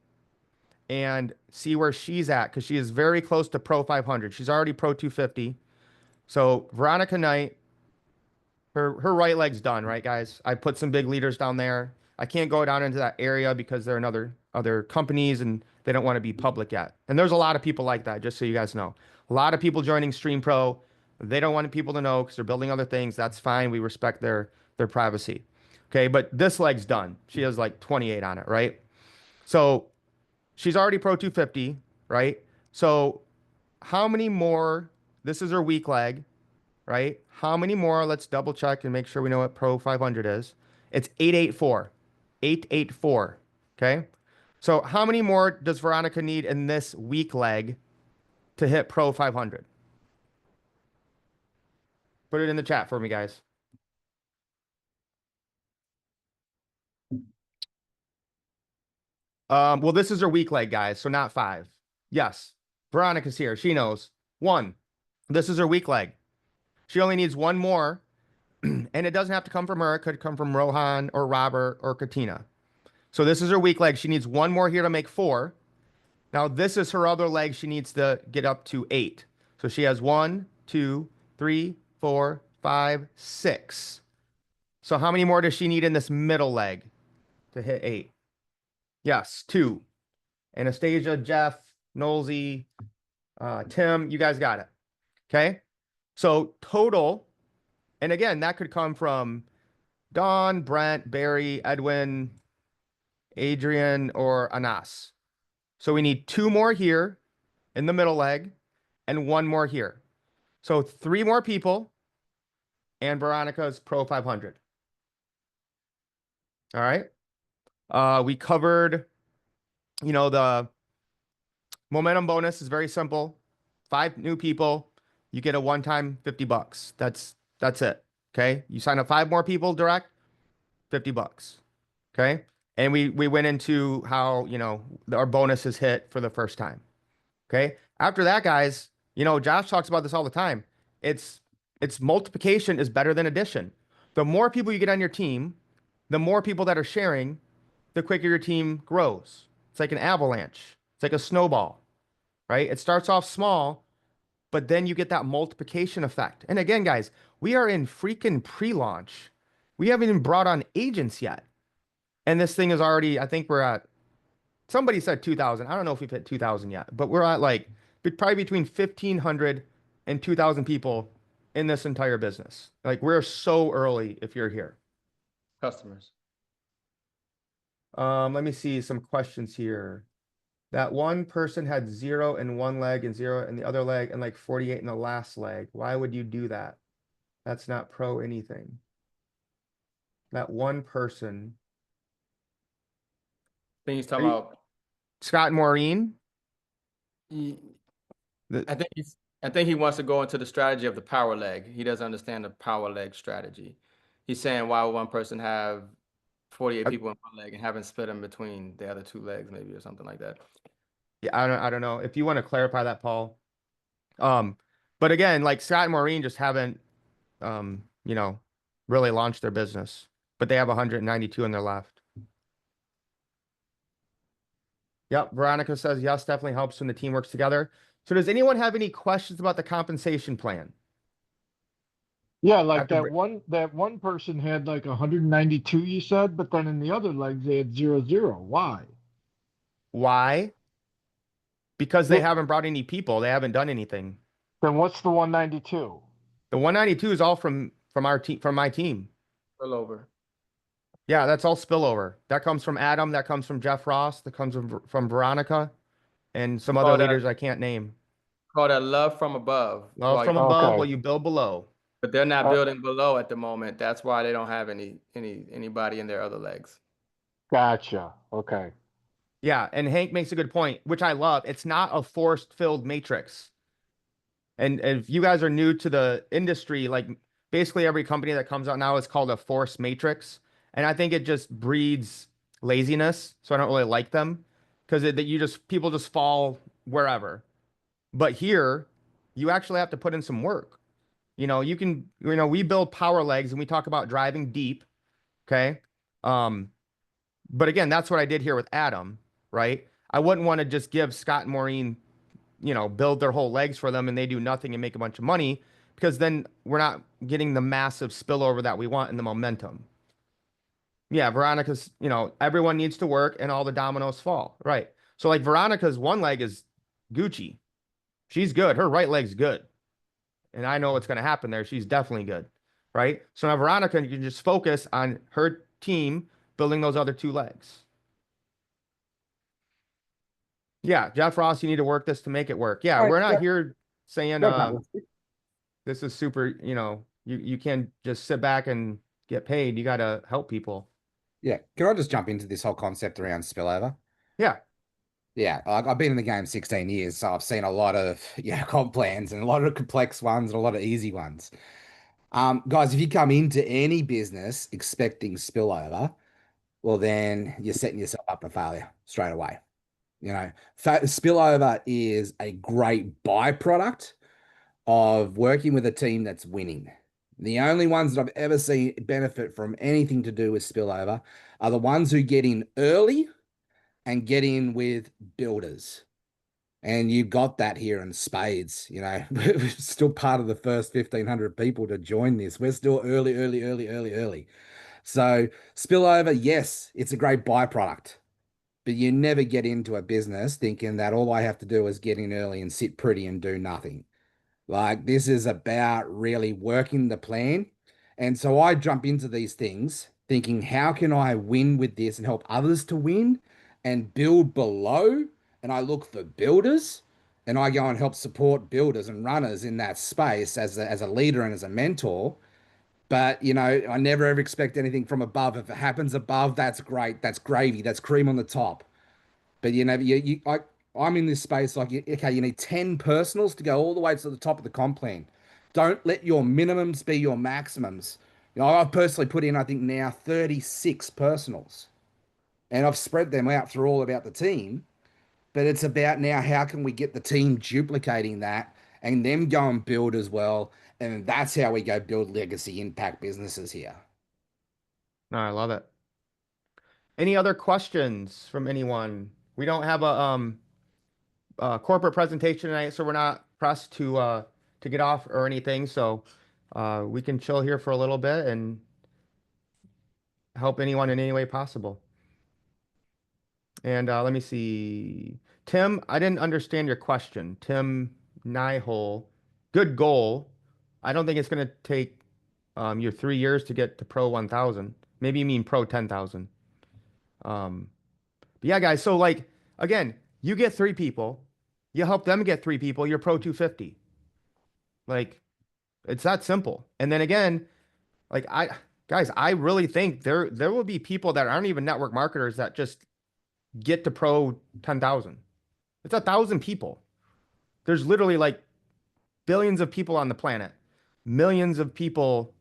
and see where she's at because she is very close to Pro 500. She's already Pro 250. So Veronica Knight, her right leg's done, right, guys? I put some big leaders down there. I can't go down into that area because they're in other companies and they don't want to be public yet. And there's a lot of people like that, just so you guys know. A lot of people joining Stream Pro. They don't want people to know because they're building other things. That's fine. We respect their privacy. Okay, but this leg's done. She has 28 on it, right? So she's already Pro 250, right? So how many more? This is her weak leg, right? How many more? Let's double check and make sure we know what Pro 500 is. It's 884. 884. Okay. So how many more does Veronica need in this weak leg to hit Pro 500? Put it in the chat for me, guys. Well, this is her weak leg, guys, so not 5. Yes, Veronica's here. She knows. 1. This is her weak leg. She only needs 1 more, and it doesn't have to come from her. It could come from Rohan or Robert or Katina. So this is her weak leg. She needs 1 more here to make 4. Now, this is her other leg. She needs to get up to 8. So she has 1, 2, 3, 4, 5, 6. So how many more does she need in this middle leg to hit 8? Yes, 2. Anastasia, Jeff, Nolsey, Tim, you guys got it. Okay. So total, and again, that could come from Don, Brent, Barry, Edwin, Adrian, or Anas. So we need two more here in the middle leg and one more here. So three more people and Veronica's Pro 500. All right. We covered, the momentum bonus is very simple. 5 new people, you get a one-time $50. That's it. Okay. You sign up 5 more people direct, $50. Okay. And we went into how, our bonus is hit for the first time. Okay. After that, guys, Josh talks about this all the time. It's multiplication is better than addition. The more people you get on your team, the more people that are sharing, the quicker your team grows. It's like an avalanche. It's like a snowball, right? It starts off small, but then you get that multiplication effect. And again, guys, we are in freaking pre-launch. We haven't even brought on agents yet. And this thing is already, I think we're at, somebody said 2,000. I don't know if we've hit 2,000 yet, but we're at like probably between 1,500 and 2,000 people in this entire business. Like we're so early if you're here. Customers. Let me see some questions here. That one person had 0 in one leg and 0 in the other leg and like 48 in the last leg. Why would you do that? That's not pro anything. That one person. I think he's talking about. Scott and Maureen. I think he wants to go into the strategy of the power leg. He doesn't understand the power leg strategy. He's saying why would one person have 48 people in one leg and haven't split them between the other 2 legs, maybe, or something like that. Yeah, I don't know. If you want to clarify that, Paul. But again, like Scott and Maureen just haven't really launched their business. But they have 192 in their left. Yep, Veronica says yes, definitely helps when the team works together. So does anyone have any questions about the compensation plan? Yeah, like After that one person had like 192, you said, but then in the other legs they had 0, 0. Why? Why? Because they Yeah. haven't brought any people. They haven't done anything. Then what's the 192? The 192 is all from our team, from my team. Spillover. Yeah, that's all spillover. That comes from Adam. That comes from Jeff Ross. That comes from Veronica, and some other leaders I can't name. Call that love from above. Love from above, while you build below. But they're not building below at the moment. That's why they don't have anybody in their other legs. Gotcha. Okay. Yeah, and Hank makes a good point, which I love. It's not a force-filled matrix. And if you guys are new to the industry, like basically every company that comes out now is called a force matrix. And I think it just breeds laziness. So I don't really like them because people just fall wherever. But here, you actually have to put in some work. We build power legs and we talk about driving deep. Okay. But again, that's what I did here with Adam, right? I wouldn't want to just give Scott and Maureen, build their whole legs for them and they do nothing and make a bunch of money, because then we're not getting the massive spillover that we want in the momentum. Yeah, Veronica's, everyone needs to work and all the dominoes fall. Right. So like Veronica's one leg is Gucci. She's good. Her right leg's good. And I know what's going to happen there. She's definitely good. Right. So now Veronica, you can just focus on her team building those other 2 legs. Yeah, Jeff Ross, you need to work this to make it work. Yeah, we're not here saying this is super, you can't just sit back and get paid. You got to help people. Yeah. Can I just jump into this whole concept around spillover? Yeah. Yeah. I've been in the game 16 years, so I've seen a lot of comp plans and a lot of complex ones and a lot of easy ones. Guys, if you come into any business expecting spillover, well, then you're setting yourself up for failure straight away. Spillover is a great byproduct of working with a team that's winning. The only ones that I've ever seen benefit from anything to do with spillover are the ones who get in early and get in with builders. And you've got that here in spades. We're still part of the first 1,500 people to join this. We're still early. So spillover, yes, it's a great byproduct, but you never get into a business thinking that all I have to do is get in early and sit pretty and do nothing. Like this is about really working the plan. And so I jump into these things thinking, how can I win with this and help others to win and build below? And I look for builders and I go and help support builders and runners in that space as a leader and as a mentor. But I never ever expect anything from above. If it happens above, that's great. That's gravy. That's cream on the top. But I'm in this space like, okay, you need 10 personals to go all the way to the top of the comp plan. Don't let your minimums be your maximums. I've personally put in, I think now 36 personals, and I've spread them out through all about the team. But it's about now, how can we get the team duplicating that and them go and build as well? And that's how we go build legacy impact businesses here. No, I love it. Any other questions from anyone? We don't have a corporate presentation tonight, so we're not pressed to get off or anything. So we can chill here for a little bit and help anyone in any way possible. And let me see. Tim, I didn't understand your question. Tim Nyhole, good goal. I don't think it's going to take your 3 years to get to Pro 1000. Maybe you mean Pro 10,000. But yeah, guys. So like, again, you get 3 people, you help them get 3 people, you're Pro 250. Like, it's that simple. And then again, like guys, I really think there will be people that aren't even network marketers that just get to Pro 10,000. It's 1,000 people. There's literally like billions of people on the planet, millions of people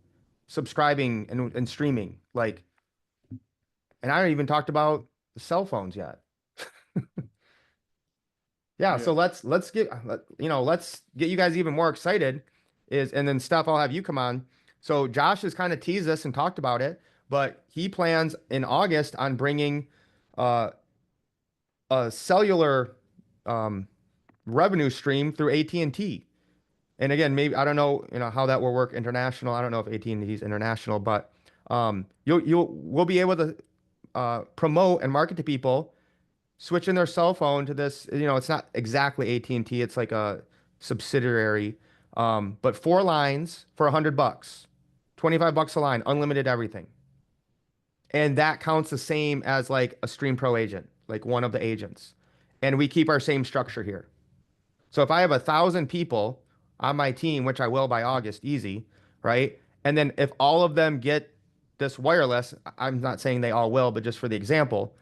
subscribing and streaming. Like, and I haven't even talked about the cell phones yet. Yeah, so let's get let's get you guys even more excited. And then Steph, I'll have you come on. So Josh has kind of teased this and talked about it, but he plans in August on bringing a cellular revenue stream through AT&T. And again, maybe I don't know, how that will work international. I don't know if AT&T is international, but we'll be able to promote and market to people switching their cell phone to this. It's not exactly AT&T, it's like a subsidiary, but 4 lines for $100, $25 a line, unlimited everything. And that counts the same as like a Stream Pro agent, like one of the agents. And we keep our same structure here. So if I have 1,000 people on my team, which I will by August, easy, right? And then if all of them get this wireless, I'm not saying they all will, but just for the example,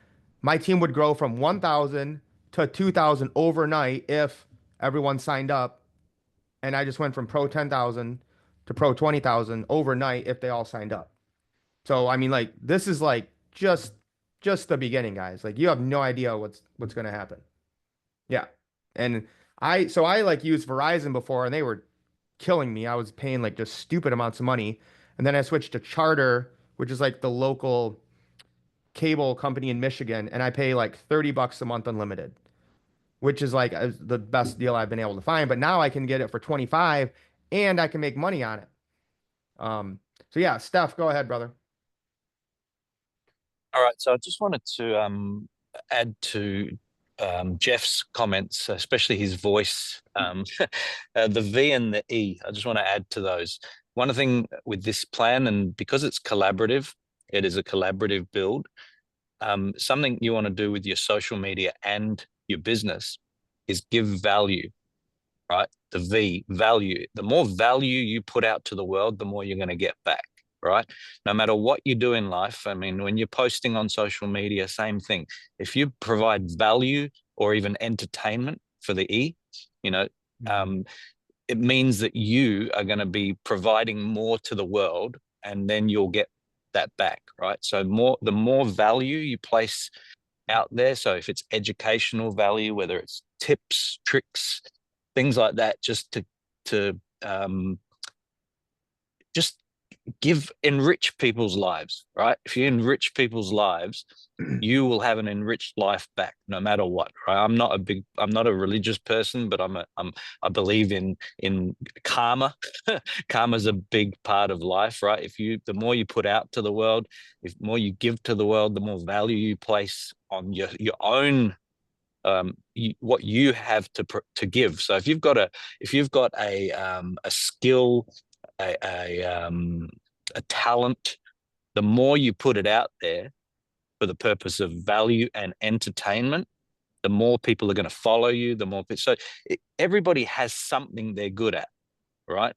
my team would grow from 1,000 to 2,000 overnight if everyone signed up. And I just went from Pro 10,000 to Pro 20,000 overnight if they all signed up. So, I mean, like, this is like just the beginning, guys. Like, you have no idea what's going to happen. Yeah. And I like used Verizon before and they were killing me. I was paying like just stupid amounts of money. And then I switched to Charter, which is like the local cable company in Michigan, and I pay like $30 a month unlimited, which is like the best deal I've been able to find. But now I can get it for 25 and I can make money on it. So yeah, Steph, go ahead, brother. All right, so I just wanted to add to Jeff's comments, especially his voice, the V and the E. I just want to add to those. One thing with this plan, and because it's collaborative, it is a collaborative build. Something you want to do with your social media and your business is give value, right? The V, value. The more value you put out to the world, the more you're going to get back, right? No matter what you do in life. I mean, when you're posting on social media, same thing. If you provide value or even entertainment for the E, it means that you are going to be providing more to the world, and then you'll get that back, right? So the more value you place out there, so if it's educational value, whether it's tips, tricks, things like that, just to just enrich people's lives, right? If you enrich people's lives, you will have an enriched life back, no matter what, right? I'm not a religious person, but I believe in karma. Karma is a big part of life, right? The more you put out to the world, if more you give to the world, the more value you place on your own what you have to give. So if you've got a skill, a talent, the more you put it out there for the purpose of value and entertainment, the more people are going to follow you. Everybody has something they're good at, right?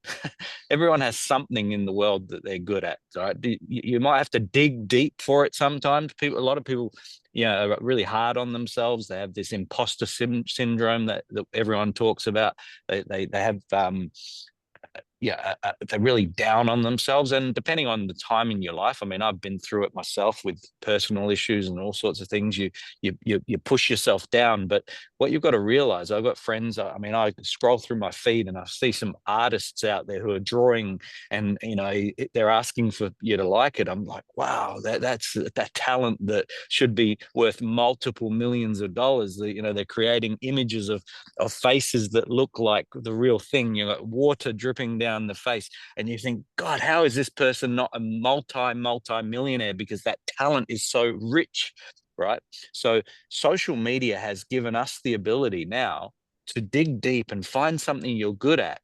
Everyone has something in the world that they're good at, right? You might have to dig deep for it sometimes. A lot of people, are really hard on themselves. They have this imposter syndrome that everyone talks about. They have they're really down on themselves. And depending on the time in your life, I mean, I've been through it myself with personal issues and all sorts of things. You push yourself down. But what you've got to realize, I've got friends. I mean, I scroll through my feed and I see some artists out there who are drawing, and they're asking for you to like it. I'm like, wow, that's that talent that should be worth multiple millions of dollars. They're creating images of faces that look like the real thing. Water dripping down the face, and you think, God, how is this person not a multi-millionaire? Because that talent is so rich, right? So social media has given us the ability now to dig deep and find something you're good at,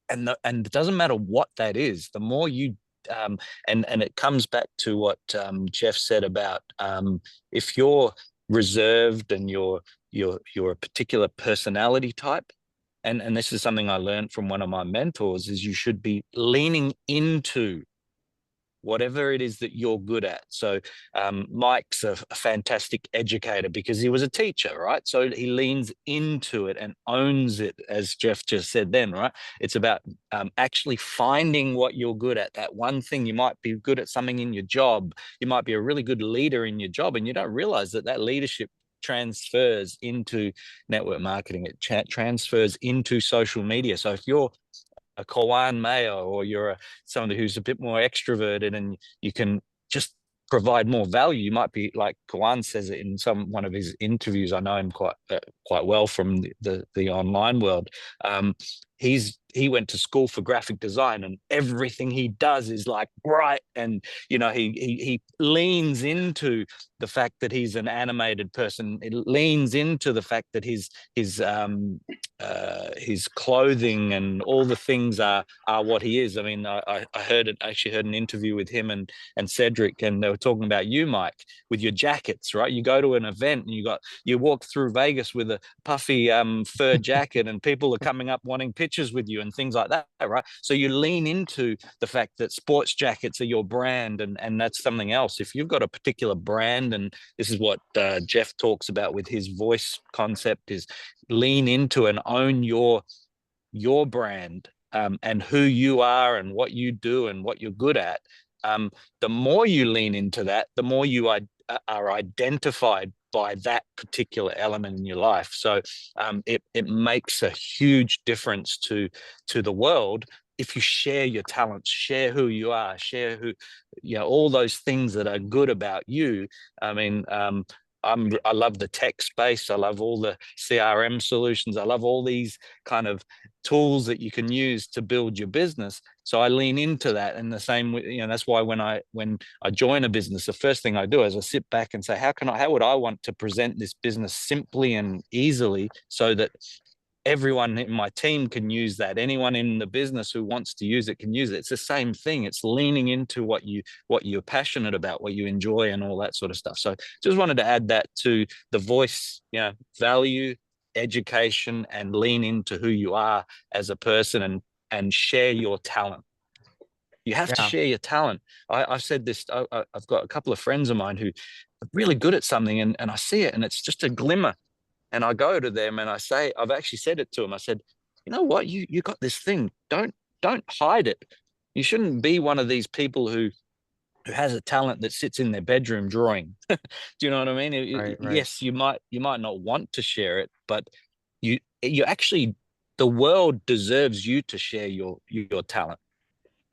and it doesn't matter what that is. The more you and it comes back to what Jeff said about if you're reserved and you're a particular personality type, and this is something I learned from one of my mentors, is you should be leaning into whatever it is that you're good at. So Mike's a fantastic educator because he was a teacher, right? So he leans into it and owns it, as Jeff just said then, right? It's about actually finding what you're good at, that one thing. You might be good at something in your job. You might be a really good leader in your job, and you don't realize that leadership transfers into network marketing. It transfers into social media. So if you're a Kawan Mayo, or you're somebody who's a bit more extroverted and you can just provide more value, you might be like Kawan says it in one of his interviews. I know him quite well from the online world. He went to school for graphic design, and everything he does is like bright, and he leans into the fact that he's an animated person. It leans into the fact that his clothing and all the things are what he is. I mean, I actually heard an interview with him and Cedric, and they were talking about you, Mike, with your jackets, right? You go to an event and you walk through Vegas with a puffy fur jacket, and people are coming up wanting pictures with you and things like that, right? So you lean into the fact that sports jackets are your brand, and that's something else. If you've got a particular brand, and this is what Jeff talks about with his voice concept, is lean into and own your brand, and who you are and what you do and what you're good at. The more you lean into that, the more you are identified by that particular element in your life. So it makes a huge difference to the world if you share your talents, share who you are, share all those things that are good about you. I mean, I love the tech space. I love all the CRM solutions. I love all these kind of tools that you can use to build your business. So I lean into that. And the same, that's why when I join a business, the first thing I do is I sit back and say, how would I want to present this business simply and easily so that everyone in my team can use that. Anyone in the business who wants to use it can use it. It's the same thing. It's leaning into what you're passionate about, what you enjoy, and all that sort of stuff. So just wanted to add that to the voice, value, education, and lean into who you are as a person, and share your talent. You have to share your talent. I've said this. I've got a couple of friends of mine who are really good at something, and I see it, and it's just a glimmer. And I go to them and I say, I've actually said it to them. I said, you know what? You got this thing. Don't hide it. You shouldn't be one of these people who has a talent that sits in their bedroom drawing. Do you know what I mean? Right. Yes, you might not want to share it, but you actually, the world deserves you to share your talent,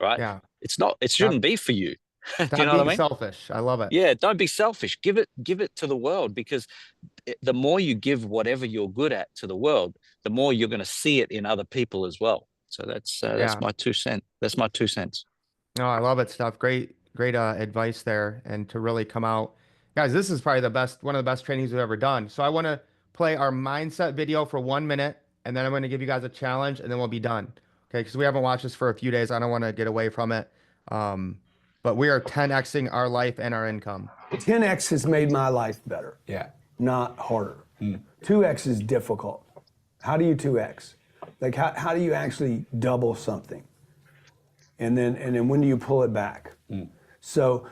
right? Yeah. It shouldn't be for you. Do you Stop know what I being mean? selfish. I love it. Yeah, don't be selfish. Give it to the world, because the more you give whatever you're good at to the world, the more you're going to see it in other people as well. So that's my 2 cents. That's my 2 cents. No, I love it, stuff. Great advice there. And to really come out, guys, this is probably one of the best trainings we've ever done. So I want to play our mindset video for 1 minute, and then I'm going to give you guys a challenge, and then we'll be done. Okay, because we haven't watched this for a few days. I don't want to get away from it. But we are 10xing our life and our income. 10x has made my life better. Yeah. Not harder. 2x is difficult. How do you 2x? Like how do you actually double something? And then when do you pull it back? So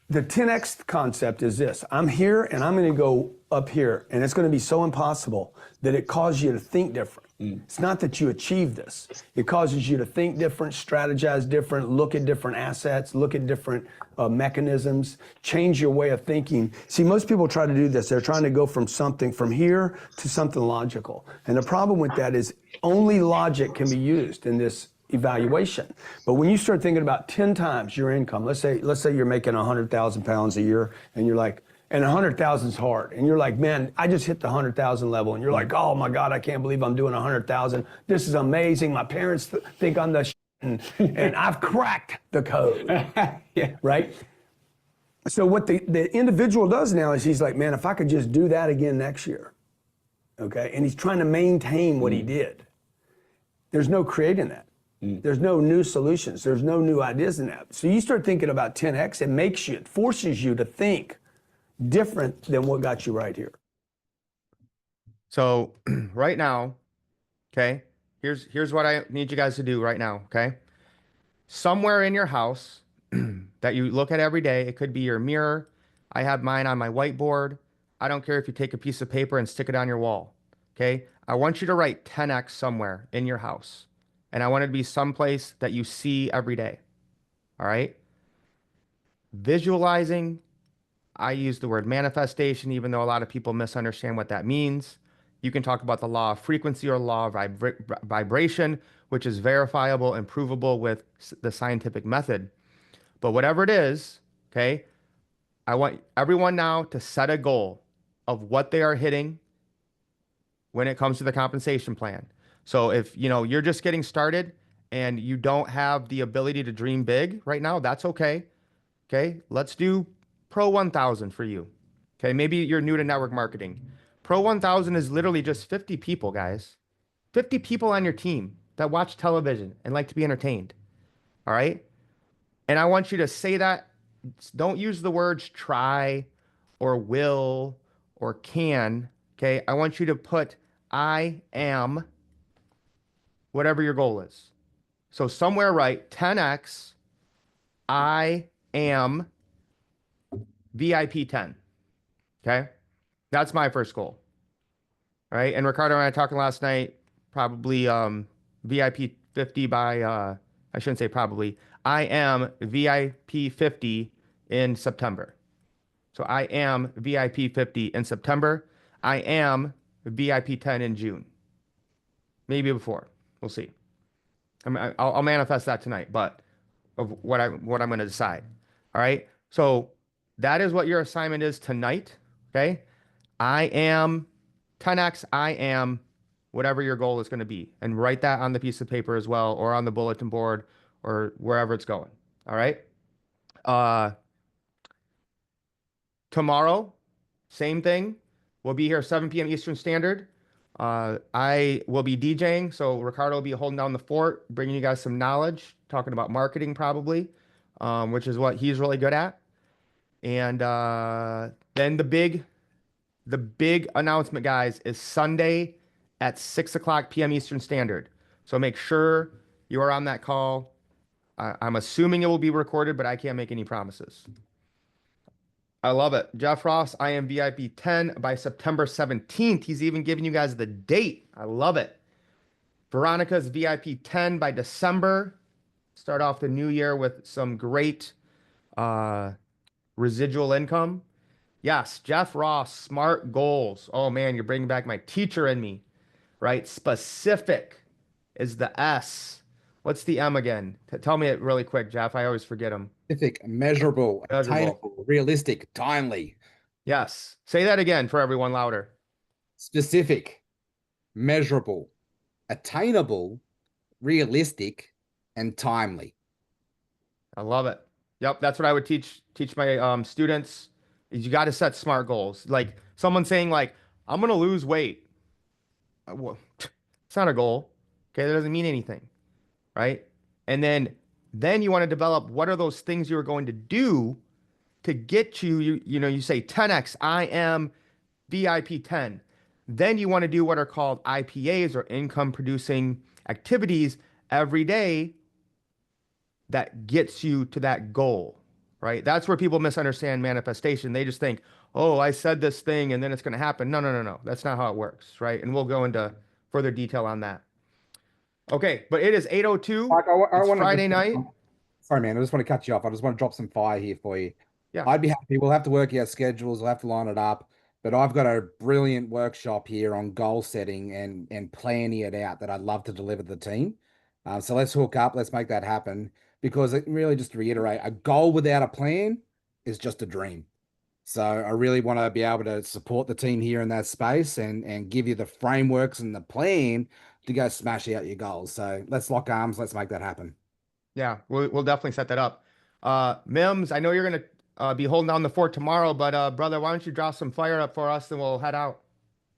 the 10x concept is this. I'm here and I'm going to go up here, and it's going to be so impossible that it causes you to think different. It's not that you achieve this. It causes you to think different, strategize different, look at different assets, look at different mechanisms, change your way of thinking. See, most people try to do this. They're trying to go from something from here to something logical. And the problem with that is only logic can be used in this evaluation. But when you start thinking about 10 times your income, let's say you're making 100,000 pounds a year, and you're like, and 100,000 is hard, and you're like, man, I just hit the 100,000 level, and you're like, oh my God, I can't believe I'm doing 100,000. This is amazing. My parents think I'm the shit, and I've cracked the code. Yeah. Right? So what the individual does now is he's like, man, if I could just do that again next year, okay? And he's trying to maintain what he did. There's no creating that. There's no new solutions. There's no new ideas in that. So you start thinking about 10x, it forces you to think different than what got you right here. So right now, okay, here's what I need you guys to do right now, okay? Somewhere in your house that you look at every day, it could be your mirror. I have mine on my whiteboard. I don't care if you take a piece of paper and stick it on your wall, okay? I want you to write 10x somewhere in your house. And I want it to be someplace that you see every day, all right? Visualizing, I use the word manifestation, even though a lot of people misunderstand what that means. You can talk about the law of frequency or law of vibration, which is verifiable and provable with the scientific method. But whatever it is, okay, I want everyone now to set a goal of what they are hitting when it comes to the compensation plan. So if you're just getting started and you don't have the ability to dream big right now, that's okay. Okay, let's do Pro 1000 for you. Okay, maybe you're new to network marketing. Pro 1000 is literally just 50 people, guys. 50 people on your team that watch television and like to be entertained. All right? And I want you to say that. Don't use the words try or will or can. Okay, I want you to put I am whatever your goal is. So somewhere write 10x, I am VIP 10. Okay? That's my first goal. All right? And Ricardo and I talking last night, probably VIP 50 by, I shouldn't say probably, I am VIP 50 in September. So I am VIP 50 in September. I am VIP 10 in June. Maybe before. We'll see. I'll manifest that tonight, but of what I'm going to decide. All right. So that is what your assignment is tonight. Okay. I am 10x. I am whatever your goal is going to be, and write that on the piece of paper as well, or on the bulletin board, or wherever it's going. All right. Tomorrow, same thing. We'll be here 7 p.m. Eastern Standard. I will be DJing, so Ricardo will be holding down the fort, bringing you guys some knowledge, talking about marketing probably, which is what he's really good at. And then the big announcement, guys, is Sunday at 6 o'clock p.m. Eastern Standard. So make sure you are on that call. I'm assuming it will be recorded, but I can't make any promises. I love it. Jeff Ross, I am VIP 10 by September 17th. He's even giving you guys the date. I love it. Veronica's VIP 10 by December. Start off the new year with some great residual income. Yes, Jeff Ross, SMART goals. Oh man, you're bringing back my teacher in me, right? Specific is the S. What's the M again? Tell me it really quick, Jeff. I always forget them. Specific, measurable, attainable, realistic, timely. Yes. Say that again for everyone louder. Specific, measurable, attainable, realistic, and timely. I love it. Yep, that's what I would teach my students. Is you got to set SMART goals. Like someone saying like, I'm going to lose weight. Well, it's not a goal. Okay, that doesn't mean anything, right? And then you want to develop what are those things you're going to do to get you say 10x, I am VIP 10. Then you want to do what are called IPAs or income producing activities every day that gets you to that goal, right? That's where people misunderstand manifestation. They just think, oh, I said this thing and then it's going to happen. No, no, no, no. That's not how it works, right? And we'll go into further detail on that. Okay, but it is 8:02. Like, I It's want to Friday night. Sorry, man. I just want to cut you off. I just want to drop some fire here for you. Yeah. I'd be happy. We'll have to work out schedules. We'll have to line it up. But I've got a brilliant workshop here on goal setting and planning it out that I'd love to deliver to the team. So let's hook up. Let's make that happen. Because it really, just to reiterate, a goal without a plan is just a dream. So I really want to be able to support the team here in that space and give you the frameworks and the plan to go smash out your goals. So let's lock arms. Let's make that happen. Yeah, we'll definitely set that up. Mims, I know you're going to be holding down the fort tomorrow, but brother, why don't you drop some fire up for us and we'll head out.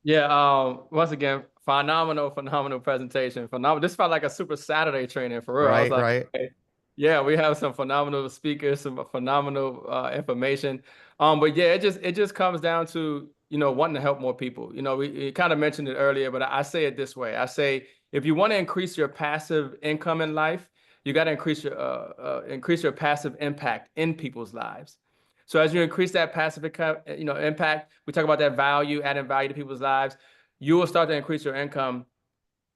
Yeah, once again, phenomenal presentation. Phenomenal. This felt like a super Saturday training for real. I was like, Right. okay, yeah, we have some phenomenal speakers, some phenomenal information. But yeah, it just comes down to, wanting to help more people. We kind of mentioned it earlier, but I say it this way. I say, if you want to increase your passive income in life, you got to increase your passive impact in people's lives. So as you increase that passive income, impact, we talk about that value, adding value to people's lives, you will start to increase your income.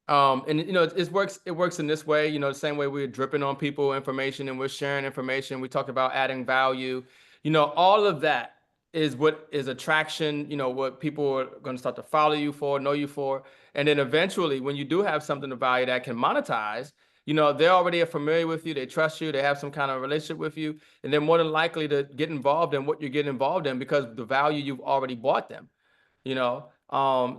And it works in this way, the same way we're dripping on people information and we're sharing information. We talk about adding value, all of that is what is attraction, what people are going to start to follow you for, know you for. And then eventually when you do have something of value that can monetize, they already are familiar with you. They trust you. They have some kind of relationship with you. And they're more than likely to get involved in what you're getting involved in because of the value you've already bought them,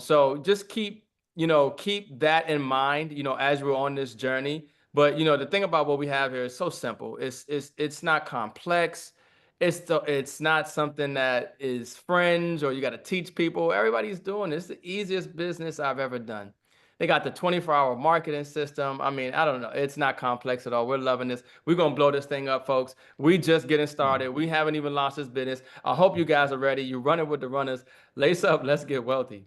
So just keep that in mind, as we're on this journey. But, the thing about what we have here is so simple. It's not complex. It's not something that is fringe or you got to teach people. Everybody's doing it. It's the easiest business I've ever done. They got the 24-hour marketing system. I mean, I don't know. It's not complex at all. We're loving this. We're going to blow this thing up, folks. We just getting started. We haven't even launched this business. I hope you guys are ready. You're running with the runners. Lace up. Let's get wealthy.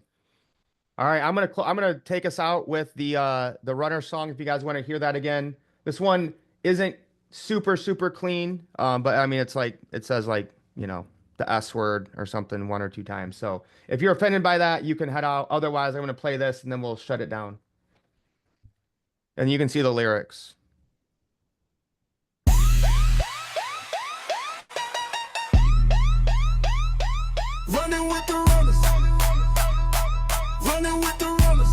All right, I'm gonna take us out with the runner song. If you guys want to hear that again, this one isn't super clean, but I mean it says like the S word or something 1 or 2 times. So if you're offended by that, you can head out. Otherwise, I'm gonna play this and then we'll shut it down, and you can see the lyrics. Running with the runners. Running with the runners.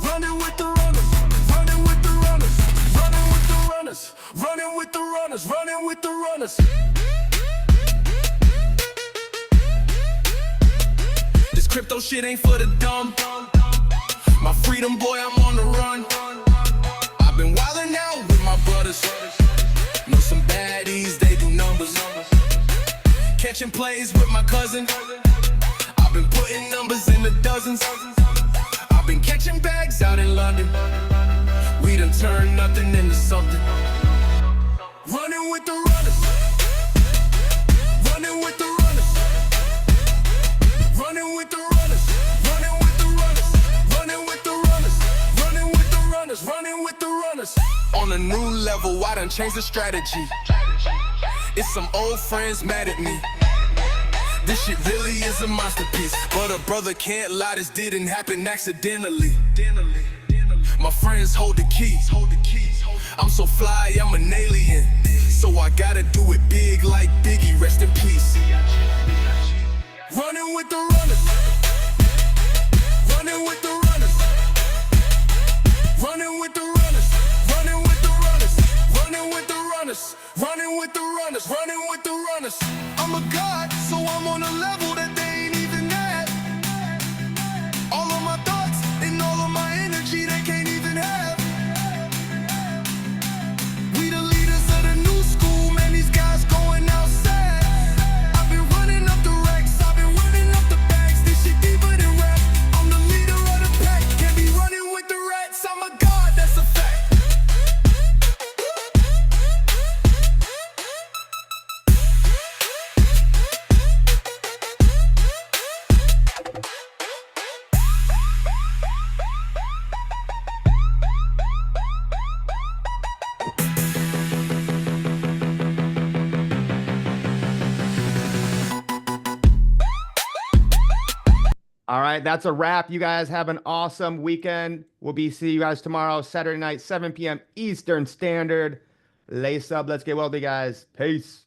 Running with the runners. Running with the runners. Running with the runners. Running with the runners. Running with the runners. This crypto shit ain't for the dumb. My freedom boy, I'm on the run. I've been wildin' out with my brothers. Know some baddies, they do numbers. Catching plays with my cousin. Been putting numbers in the dozens. I've been catching bags out in London. We done turned nothing into something. Running with the runners. Running with the runners. Running with the runners. Running with the runners. Running with the runners. Running with the runners. Running with the runners. On a new level, I done changed the strategy. It's some old friends mad at me. This shit really is a masterpiece. But a brother can't lie, this didn't happen accidentally. My friends hold the keys. I'm so fly, I'm an alien. So I gotta do it big like Biggie, rest in peace. Running with the runners. Running with the runners. Running with the runners. Running with the runners. Running with the runners. Running with the runners. Running with the runners. I'm a god, so I'm on a level that they ain't even at. All of my thoughts and all of my energy they can't even have. We the leaders of the new school, man, these guys going outside. I've been running up the racks, I've been running up the bags. This shit All right, that's a wrap. You guys have an awesome weekend. We'll see you guys tomorrow, Saturday night, 7 p.m. Eastern Standard. Lace up. Let's get wealthy, guys. Peace.